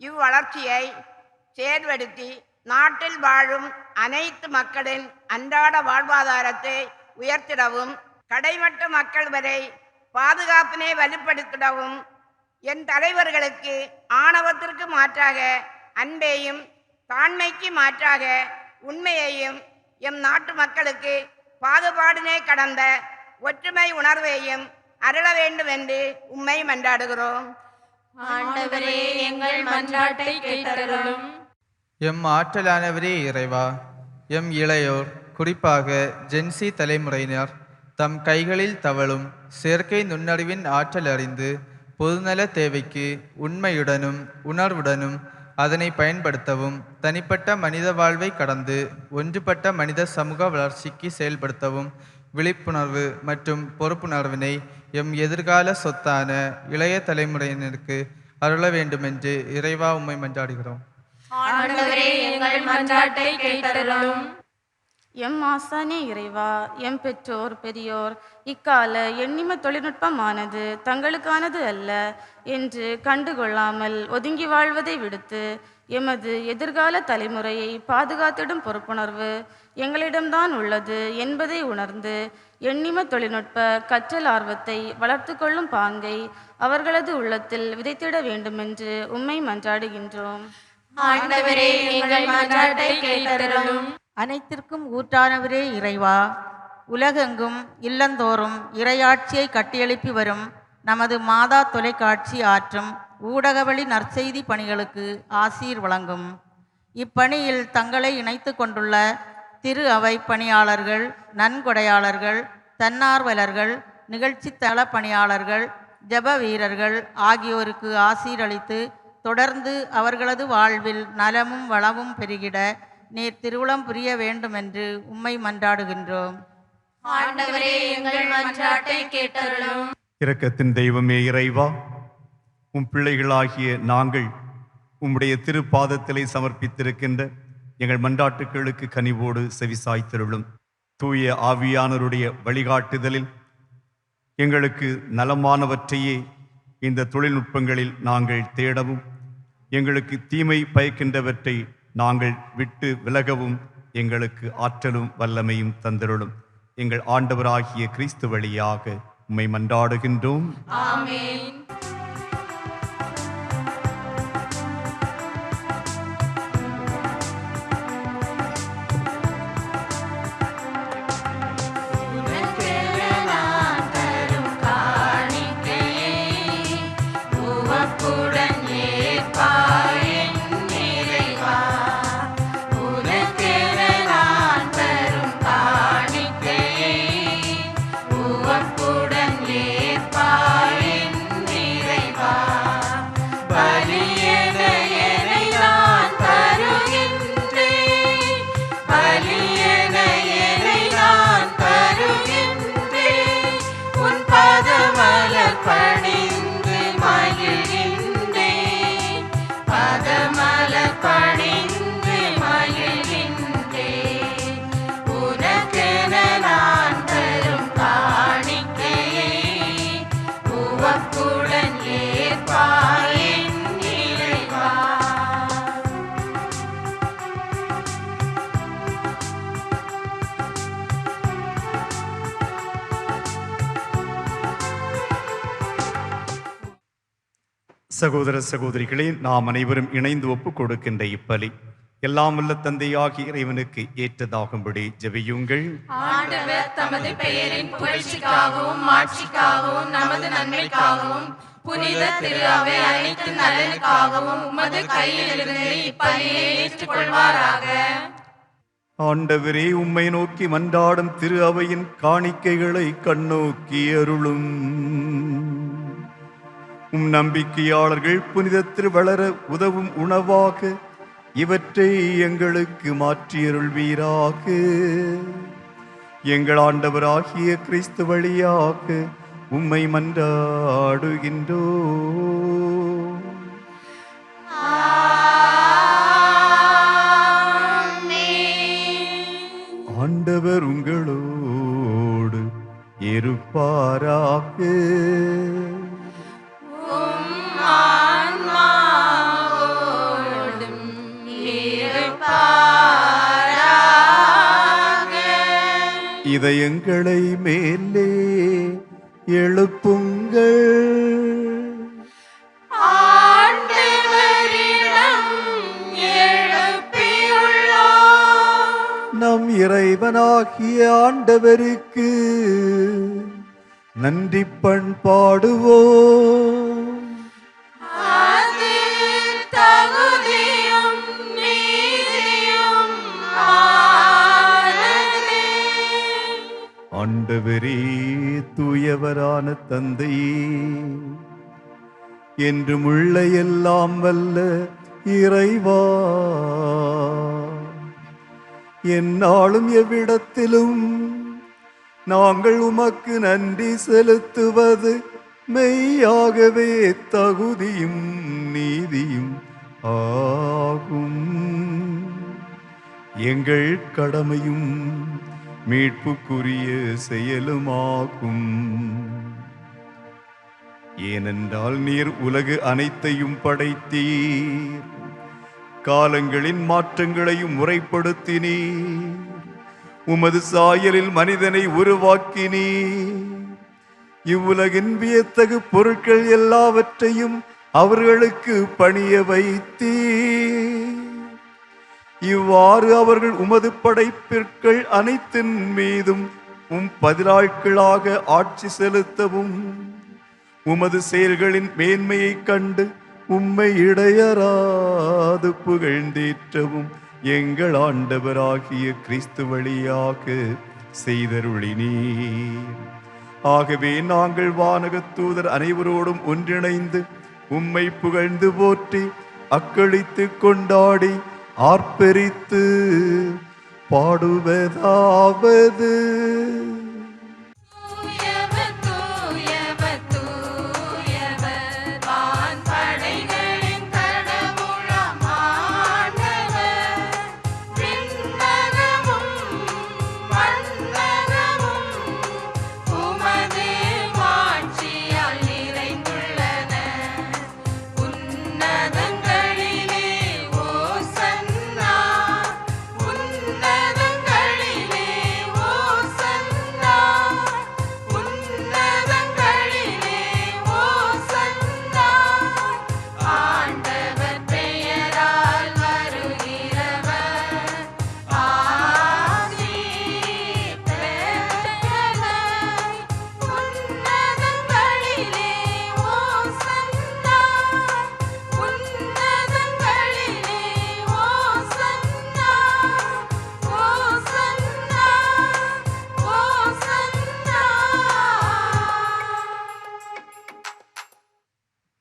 இவ்வளர்ச்சியை செயல்படுத்தி நாட்டில் வாழும் அனைத்து மக்களின் அன்றாட வாழ்வாதாரத்தை உயர்த்திடவும் கடைமட்ட மக்கள் வரை பாதுகாப்பினை வலுப்படுத்திடவும் என் தலைவர்களுக்கு ஆணவத்திற்கு மாற்றாக அன்பையும் தாண்மைக்கு மாற்றாக உண்மையையும் எம் நாட்டு மக்களுக்கு பாகுபாடினை கடந்த ஒற்றுமை உணர்வையும் அருள வேண்டும் என்று உம்மை மன்றாடுகிறோம். ஆண்டவரே, எங்கள் மன்றாட்டை கேட்டருளும். எம் ஆற்றலானவரே இறைவா, எம் இளையோர், குறிப்பாக ஜென்சி தலைமுறையினர் தம் கைகளில் தவழும் செயற்கை நுண்ணறிவின் ஆற்றல் அறிந்து பொதுநல தேவைக்கு உண்மையுடனும் உணர்வுடனும் அதனை பயன்படுத்தவும் தனிப்பட்ட மனித வாழ்வை கடந்து ஒன்றுபட்ட மனித சமூக வளர்ச்சிக்கு செயல்படுத்தவும் விழிப்புணர்வு மற்றும் பொறுப்புணர்வினை எம் எதிர்கால சொத்தான இளைய தலைமுறையினருக்கு அருள வேண்டுமென்று இறைவா உம்மை மன்றாடுகிறோம். ஆண்டவரே, எங்கள் மன்றாட்டை கேட்டருளும். எம் ஆசானே இறைவா, எம் பெற்றோர் பெரியோர் இக்கால எண்ணிம தொழில்நுட்பமானது தங்களுக்கானது அல்ல என்று கண்டுகொள்ளாமல் ஒதுங்கி வாழ்வதை விடுத்து எமது எதிர்கால தலைமுறையை பாதுகாத்திடும் பொறுப்புணர்வு எங்களிடம்தான் உள்ளது என்பதை உணர்ந்து எண்ணிம தொழில்நுட்ப கற்றல் ஆர்வத்தை வளர்த்து கொள்ளும் பாங்கை அவர்களது உள்ளத்தில் விதைத்திட வேண்டுமென்று உம்மை மன்றாடுகின்றோம். ஆண்டவரே, எங்கள் மன்றாட்டை கேட்டருளும். அனைத்திற்கும் ஊற்றானவரே இறைவா, உலகெங்கும் இல்லந்தோறும் இறையாட்சியை கட்டியெழுப்பி வரும் நமது மாதா தொலைக்காட்சி ஆற்றும் ஊடகவழி நற்செய்தி பணிகளுக்கு ஆசீர் வழங்கும். இப்பணியில் தங்களை இணைத்து கொண்டுள்ள திரு அவை பணியாளர்கள், நன்கொடையாளர்கள், தன்னார்வலர்கள், நிகழ்ச்சி தள பணியாளர்கள், ஜப வீரர்கள் ஆகியோருக்கு ஆசீரளித்து தொடர்ந்து அவர்களது வாழ்வில் நலமும் வளமும் பெருகிட நீர் திருவுளம் புரிய வேண்டுமென்று உம்மை மன்றாடுகின்றோம். ஆண்டவரே, எங்கள் மன்றாட்டை கேட்டருளும். இரக்கத்தின் தெய்வமே இறைவா, உம் பிள்ளைகளாகிய நாங்கள் உம்முடைய திருப்பாதத்திலே சமர்ப்பித்திருக்கின்ற எங்கள் மன்றாட்டுக்களுக்கு கனிவோடு செவிசாய்த்திருளும். தூய ஆவியானவருடைய வழிகாட்டுதலில் எங்களுக்கு நலமானவற்றையே இந்த தொழில்நுட்பங்களில் நாங்கள் தேடவும், எங்களுக்கு தீமை பயக்கின்றவற்றை நாங்கள் விட்டு விலகவும் எங்களுக்கு ஆற்றலும் வல்லமையும் தந்திருளும். எங்கள் ஆண்டவராகிய கிறிஸ்து வழியாக உம்மை மன்றாடுகின்றோம். ஆமென். உவப்புடன் ஏற்பாயின் சகோதர சகோதரிகளே, நாம் அனைவரும் இணைந்து ஒப்புக் கொடுக்கின்ற இப்பலி எல்லாம் வல்ல தந்தையாகிய இறைவனுக்கு ஏற்றதாகும்படி ஜெபியுங்கள். ஆண்டவர் தமது பெயரின் புகழ்ச்சிக்காகவும் மாட்சிக்காகவும் நமது நன்மைக்காகவும் புனித திரு அவை அனைத்து நலனுக்காகவும் உமது கையிலிருந்து இப்பலியை ஏற்றுக்கொள்வாராக. ஆண்டவரே, உம்மை நோக்கி மன்றாடும் திரு அவையின் காணிக்கைகளை கண்ணோக்கி அருளும். நம்பிக்கையாளர்கள் புனிதத்தில் வளர உதவும் உணவாக இவற்றை எங்களுக்கு மாற்றியருள்வீராக. எங்கள் ஆண்டவராகிய கிறிஸ்து வழியாக உம்மை மன்றாடுகின்றோ. ஆண்டவர் உங்களோடு இருப்பாராக. இதயங்களை மேலே எழுப்புங்கள். நம் இறைவனாகிய ஆண்டவருக்கு நன்றி பண்பாடுவோம். ஆண்டவரே, தூயவரான தந்தையே, என்றும் உள்ள எல்லாம் வல்ல இறைவா, எந்நாளும் எவ்விடத்திலும் நாங்கள் உமக்கு நன்றி செலுத்துவது மெய்யாகவே தகுதியும் நீதியும் ஆகும். எங்கள் கடமையும் மீட்புக்குரிய செயலுமாகும். ஏனென்றால் நீர் உலகு அனைத்தையும் படைத்தீர், காலங்களின் மாற்றங்களையும் முறைப்படுத்தினீர், உமது சாயலில் மனிதனை உருவாக்கினீர். இவ்வுலகின் வியத்தகு பொருட்கள் எல்லாவற்றையும் அவர்களுக்கு பணிய வைத்தீர். இவ்வாறு அவர்கள் உமது படைப்பிற்கள் அனைத்தின் மீதும் பதிலாட்களாக ஆட்சி செலுத்தவும் உமது செயல்களின் மேன்மையை கண்டு உம்மை இடையராது புகழ்ந்தேற்றவும் எங்கள் ஆண்டவராகிய கிறிஸ்து வழியாக செய்தருளினீர். ஆகவே நாங்கள் வானகத் தூதர் அனைவரோடும் ஒன்றிணைந்து உம்மை புகழ்ந்து போற்றி அக்களித்து கொண்டாடி ஆர்ப்பரித்து பாடுவதாவது: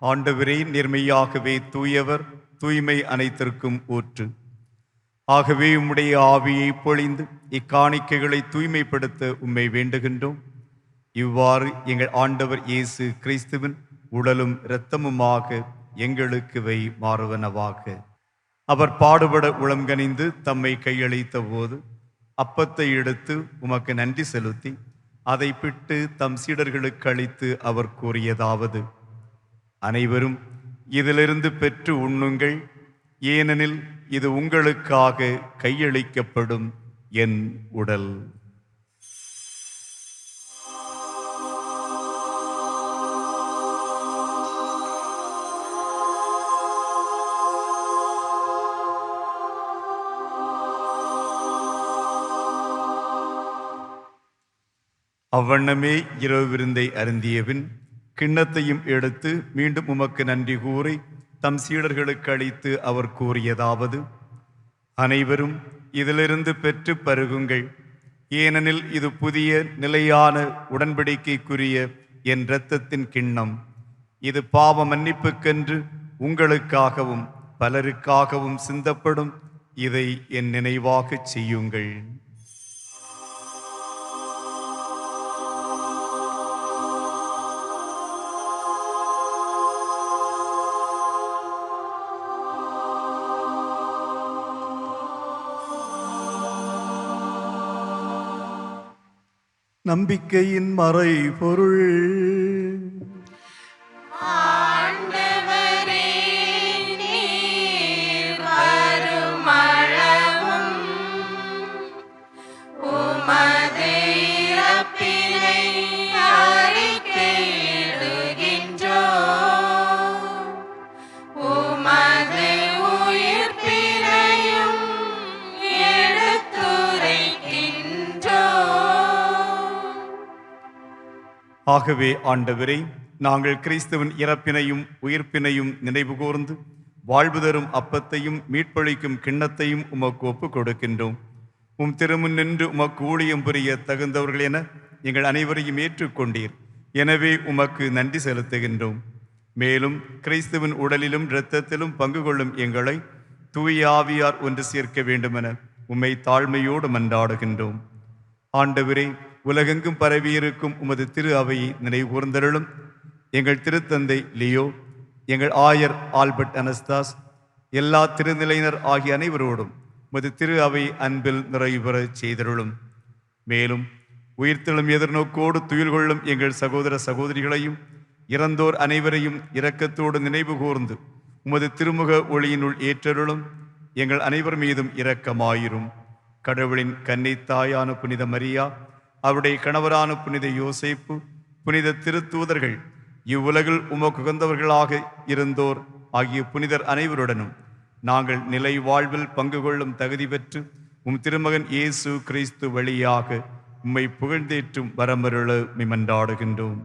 ஆண்டவரே, நேர்மையாகவே தூயவர், தூய்மை அனைத்திற்கும் ஊற்று. ஆகவே உம்முடைய ஆவியை பொழிந்து இக்காணிக்கைகளை தூய்மைப்படுத்த உம்மை வேண்டுகின்றோம். இவ்வாறு எங்கள் ஆண்டவர் இயேசு கிறிஸ்துவின் உடலும் இரத்தமுமாக எங்களுக்கு வை மாறுவனவாக. அவர் பாடுபட உளம்கனிந்து தம்மை கையளித்த போது அப்பத்தை எடுத்து உமக்கு நன்றி செலுத்தி அதை பிட்டு தம் சீடர்களுக்கு அளித்து அவர் கூறியதாவது: அனைவரும் இதிலிருந்து பெற்று உண்ணுங்கள், ஏனெனில் இது உங்களுக்காக கையளிக்கப்படும் என் உடல். அவ்வண்ணமே இரவு விருந்தை அருந்தியபின் கிண்ணத்தையும் எடுத்து மீண்டும் உமக்கு நன்றி கூறி தம் சீடர்களுக்கு அளித்து அவர் கூறியதாவது: அனைவரும் இதிலிருந்து பெற்று பருகுங்கள், ஏனெனில் இது புதிய நிலையான உடன்படிக்கைக்குரிய என் இரத்தத்தின் கிண்ணம். இது பாவ மன்னிப்புக்கென்று உங்களுக்காகவும் பலருக்காகவும் சிந்தப்படும். இதை என் நினைவாகச் செய்யுங்கள். நம்பிக்கையின் மறைபொருள். ஆகவே ஆண்டவரே, நாங்கள் கிறிஸ்துவின் இறப்பினையும் உயிர்ப்பினையும் நினைவு கூர்ந்து வாழ்வு தரும் அப்பத்தையும் மீட்பளிக்கும் கிண்ணத்தையும் உமக்கு ஒப்புக் கொடுக்கின்றோம். உம் திருமுன் நின்று உமக்கு ஊழியம் புரிய தகுந்தவர்கள் என எங்கள் அனைவரையும் ஏற்றுக்கொண்டீர். எனவே உமக்கு நன்றி செலுத்துகின்றோம். மேலும் கிறிஸ்துவின் உடலிலும் இரத்தத்திலும் பங்கு கொள்ளும் எங்களை தூய ஆவியார் ஒன்று சேர்க்க வேண்டுமென உம்மை தாழ்மையோடு மன்றாடுகின்றோம். ஆண்டவரே, உலகெங்கும் பரவியிருக்கும் உமது திரு அவையை நினைவு கூர்ந்தருளும். எங்கள் திருத்தந்தை லியோ, எங்கள் ஆயர் ஆல்பர்ட் அனஸ்தாஸ், எல்லா திருநிலையினர் ஆகிய அனைவரோடும் உமது திரு அவை அன்பில் நிறைவு பெறச் செய்தருளும். மேலும் உயிர்த்தெழும் எதிர்நோக்கோடு துயில் கொள்ளும் எங்கள் சகோதர சகோதரிகளையும் இறந்தோர் அனைவரையும் இரக்கத்தோடு நினைவு கூர்ந்து உமது திருமுக ஒளியினுள் ஏற்றருளும். எங்கள் அனைவர் மீதும் இரக்கமாயிரும். கடவுளின் கன்னை தாயான புனித மரியா, அவருடைய கணவரான புனித யோசேப்பு, புனித திருத்தூதர்கள், இவ்வுலகில் உமக்கு உகந்தவர்களாக இருந்தோர் ஆகிய புனிதர் அனைவருடனும் நாங்கள் நிலை வாழ்வில் பங்கு கொள்ளும் தகுதி பெற்று உம் திருமகன் இயேசு கிறிஸ்து வழியாக உம்மை புகழ்ந்தேற்றும் வரமருள மன்றாடுகின்றோம்.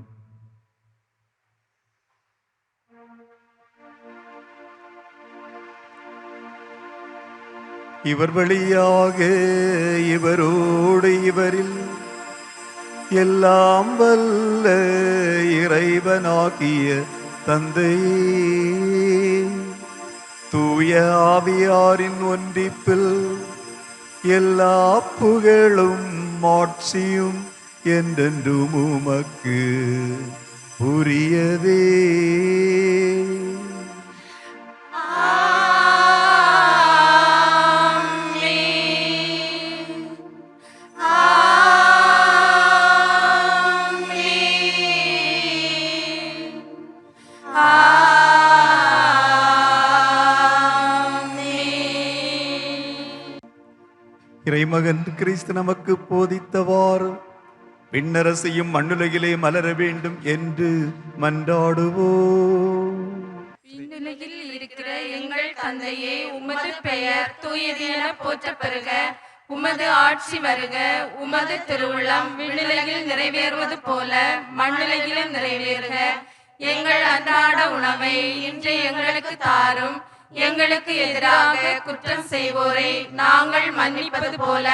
இவர் வழியாக இவரோடு இவரில் எல்லாம் வல்ல இறைவனாகிய தந்தையே, தூய ஆவியாரின் ஒன்றிப்பில் எல்லா புகழும் மாட்சியும் என்றென்றும் உமக்கு உரியதே. இறைமகன் கிறிஸ்து நமக்கு போதித்தவாறு விண்ணரசையும் மண்ணுலகிலே மலர வேண்டும் என்று மன்றாடுவோம். விண்ணுலகில் இருக்கிற எங்கள் தந்தையே, உமது பெயர் தூயது என போற்றப் பெறுக. உமது ஆட்சி வருக. உமது திருவுள்ளம் விண்ணுலகில் நிறைவேறுவது போல மண்ணுலகிலும் நிறைவேறுக. எங்கள் அன்றாட உணவை இன்று எங்களுக்கு தாரும். எங்களுக்கு எதிராக குற்றம் செய்வோரை நாங்கள் மன்னிப்பது போல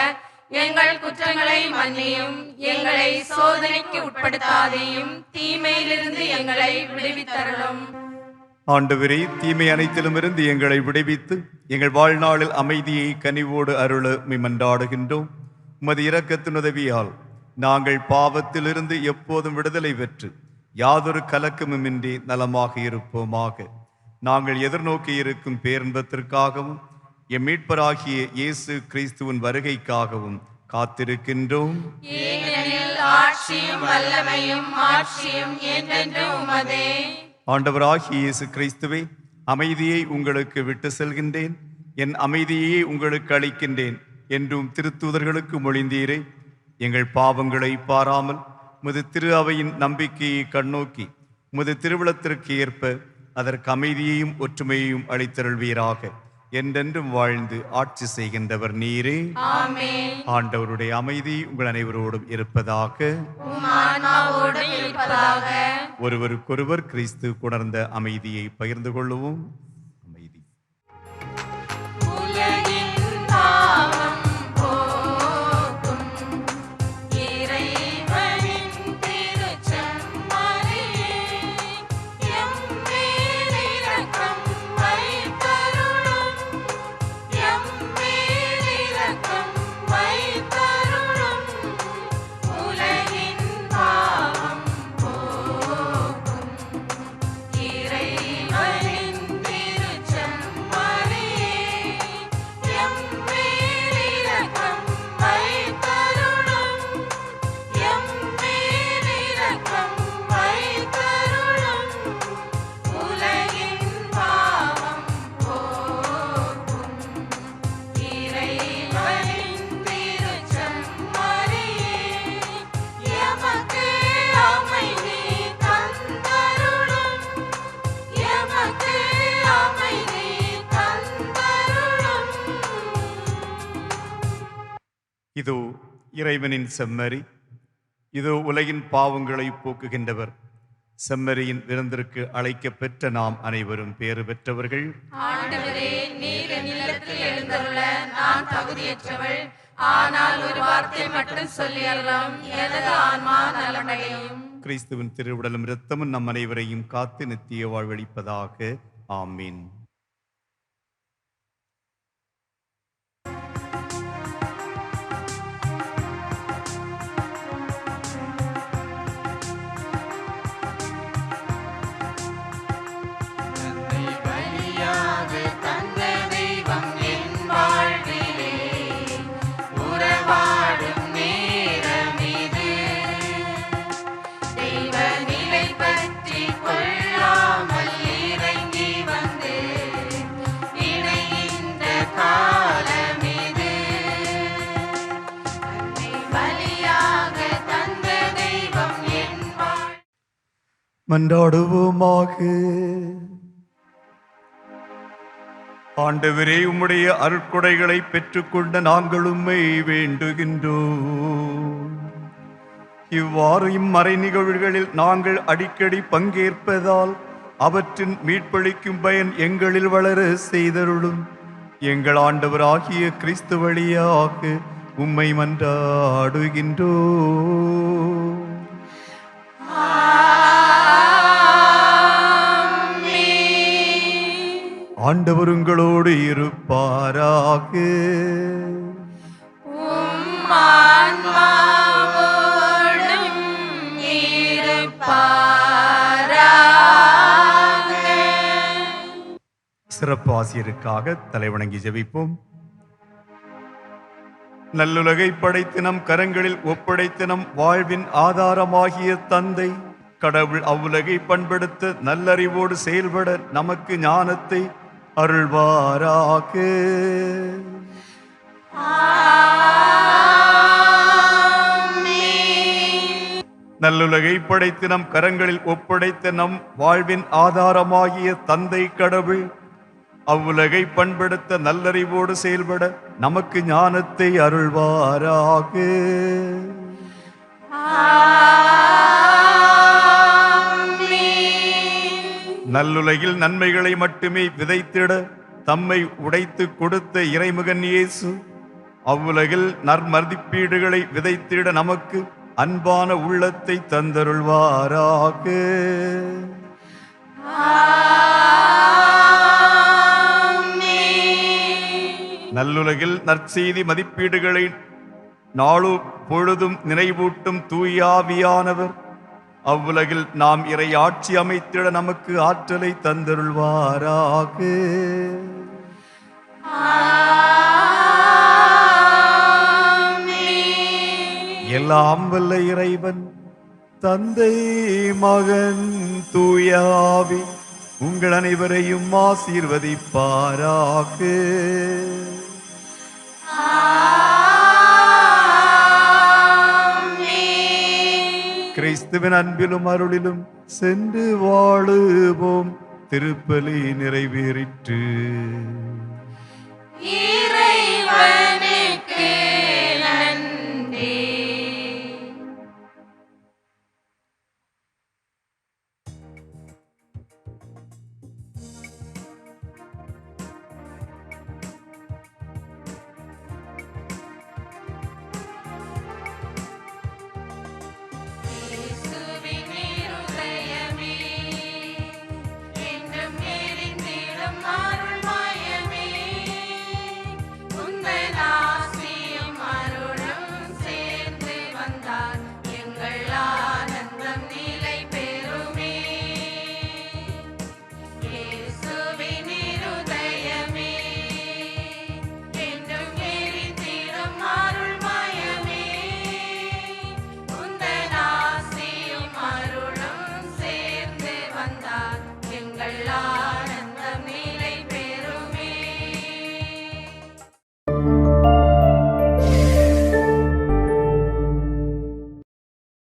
எங்கள் குற்றங்களை மன்னியும். எங்களை சோதனைக்கு உட்படுத்தாதேயும், தீமையிலிருந்து எங்களை விடுவித்தருளும். ஆண்டவரே, தீமை அனைத்திலும் இருந்து எங்களை விடுவித்து எங்கள் வாழ்நாளில் அமைதியை கனிவோடு அருள மன்றாடுகின்றோம். உமது இரக்கத்தின் உதவியால் நாங்கள் பாவத்திலிருந்து எப்போதும் விடுதலை பெற்று யாதொரு கலக்கமுமின்றி நலமாக இருப்போமாக. நாங்கள் எதிர்நோக்கி இருக்கும் பேரின்பத்திற்காகவும் எம் மீட்பராகிய இயேசு கிறிஸ்துவின் வருகைக்காகவும் காத்திருக்கின்றோம். ஏனெனில் ஆட்சியும் வல்லமையும் மாட்சியும் என்றென்றும் உமதே. ஆண்டவராகிய இயேசு கிறிஸ்துவே, அமைதியை உங்களுக்கு விட்டு செல்கின்றேன், என் அமைதியை உங்களுக்கு அளிக்கின்றேன் என்றும் திருத்தூதர்களுக்கு மொழிந்தீரே. எங்கள் பாவங்களை பாராமல் உமது திரு அவையின் நம்பிக்கையை கண்ணோக்கி உமது திருவிழத்திற்கு ஏற்ப அதற்கு அமைதியையும் ஒற்றுமையையும் அளித்தருள்வீராக. என்றென்றும் வாழ்ந்து ஆட்சி செய்கின்றவர் நீரே. ஆமென். ஆண்டவருடைய அமைதி உங்கள் அனைவரோடும் இருப்பதாக. உம் ஆன்மாவோடும் இருப்பதாக. ஒருவருக்கொருவர் கிறிஸ்து கொணர்ந்த அமைதியை பகிர்ந்து கொள்ளுவோம். அமைதி. உலகின் பாவம் போக்கும் இறைவனின் திருச்செம்மறியே, எம்மேல் இரக்கம் வைத்தருளும், எம்மேல் இரக்கம் வைத்தருளும். உலகின் பாவம் போக்கும் இறைவனின் திருச்செம்மறியே, எம்மேல் இரக்கம் வைத்தருளும், எம்மேல் இரக்கம் வைத்தருளும். உலகின் பாவம் போக்கும் இறைவனின் திருச்செம்மறியே, எமக்கு அமைதி தந்தருளும், எமக்கு அமைதி தந்தருளும். இதோ இறைவனின் செம்மறி, இதோ உலகின் பாவங்களை போக்குகின்றவர். செம்மறியின் விருந்திற்கு அழைக்கப் பெற்ற நாம் அனைவரும் பேறு பெற்றவர்கள். ஆண்டவரே, நீர் என் இல்லத்தில் எழுந்தருள நான் தகுதியற்றவள். ஆனால் ஒரு வார்த்தை மட்டும் சொல்லியறலாம், எனது ஆன்மா நலமடையும். கிறிஸ்துவின் திருவுடலும் இரத்தமும் நம் அனைவரையும் காத்து நித்திய வாழ்வளிப்பதாக. ஆமீன். பலியாக தந்த தெய்வம் என் வாழ்விலே உறவாடும் நேரம் இது. தெய்வ நிலை பற்றி கொள்ளாமல் இறங்கி வந்து இணைகின்ற காலம் இது. தன்னை பலியாக தந்த தெய்வம் என் மன்றாடுவோமாக. ஆண்டவரே, உம்முடைய அருட்கொடைகளை பெற்றுக்கொண்ட நாங்கள் உம்மை வேண்டுகின்றோம். இவ்வாறு இம்மறை நிகழ்வுகளில் நாங்கள் அடிக்கடி பங்கேற்பதால் அவற்றின் மீட்பளிக்கும் பயன் எங்களில் வளர செய்தருளும். எங்கள் ஆண்டவராகிய கிறிஸ்து வழியாக உம்மை மன்றாடுகின்றோம். ஆண்டவர் உங்களோடு இருப்பாராக. உம் ஆன்மாவோடும் இருப்பாராக. சிறப்பு ஆசிரியருக்காக தலைவணங்கி ஜெபிப்போம். நல்லுலகை படைத்து நம் கரங்களில் ஒப்படைத்து நம் வாழ்வின் ஆதாரமாகிய தந்தை கடவுள் அவ்வுலகை பண்படுத்த நல்லறிவோடு செயல்பட நமக்கு ஞானத்தை அருள்வாராக. நல்லுலகை படைத்து நம் கரங்களில் ஒப்படைத்த நம் வாழ்வின் ஆதாரமாகிய தந்தை கடவுள் அவ்வுலகை பண்படுத்த நல்லறிவோடு செயல்பட நமக்கு ஞானத்தை அருள்வாராக. நல்லுலகில் நன்மைகளை மட்டுமே விதைத்திட தம்மை உடைத்து கொடுத்த இறைமகன் இயேசு அவ்வுலகில் நற்மதிப்பீடுகளை விதைத்திட நமக்கு அன்பான உள்ளத்தை தந்தருள்வாராக. நல்லுலகில் நற்செய்தி மதிப்பீடுகளை நாளு பொழுதும் நினைவூட்டும் தூயாவியானவர் அவ்வுலகில் நாம் இறை ஆட்சி அமைத்திட நமக்கு ஆற்றலை தந்தருள்வாராக. எல்லாம் வல்ல இறைவன் தந்தை மகன் தூயாவி உங்கள் அனைவரையும் ஆசீர்வதிப்பாராக. கிறிஸ்துவின் அன்பிலும் அருளிலும் சென்று வாழுவோம். திருப்பலி நிறைவேறிற்று. இறைவனுக்கு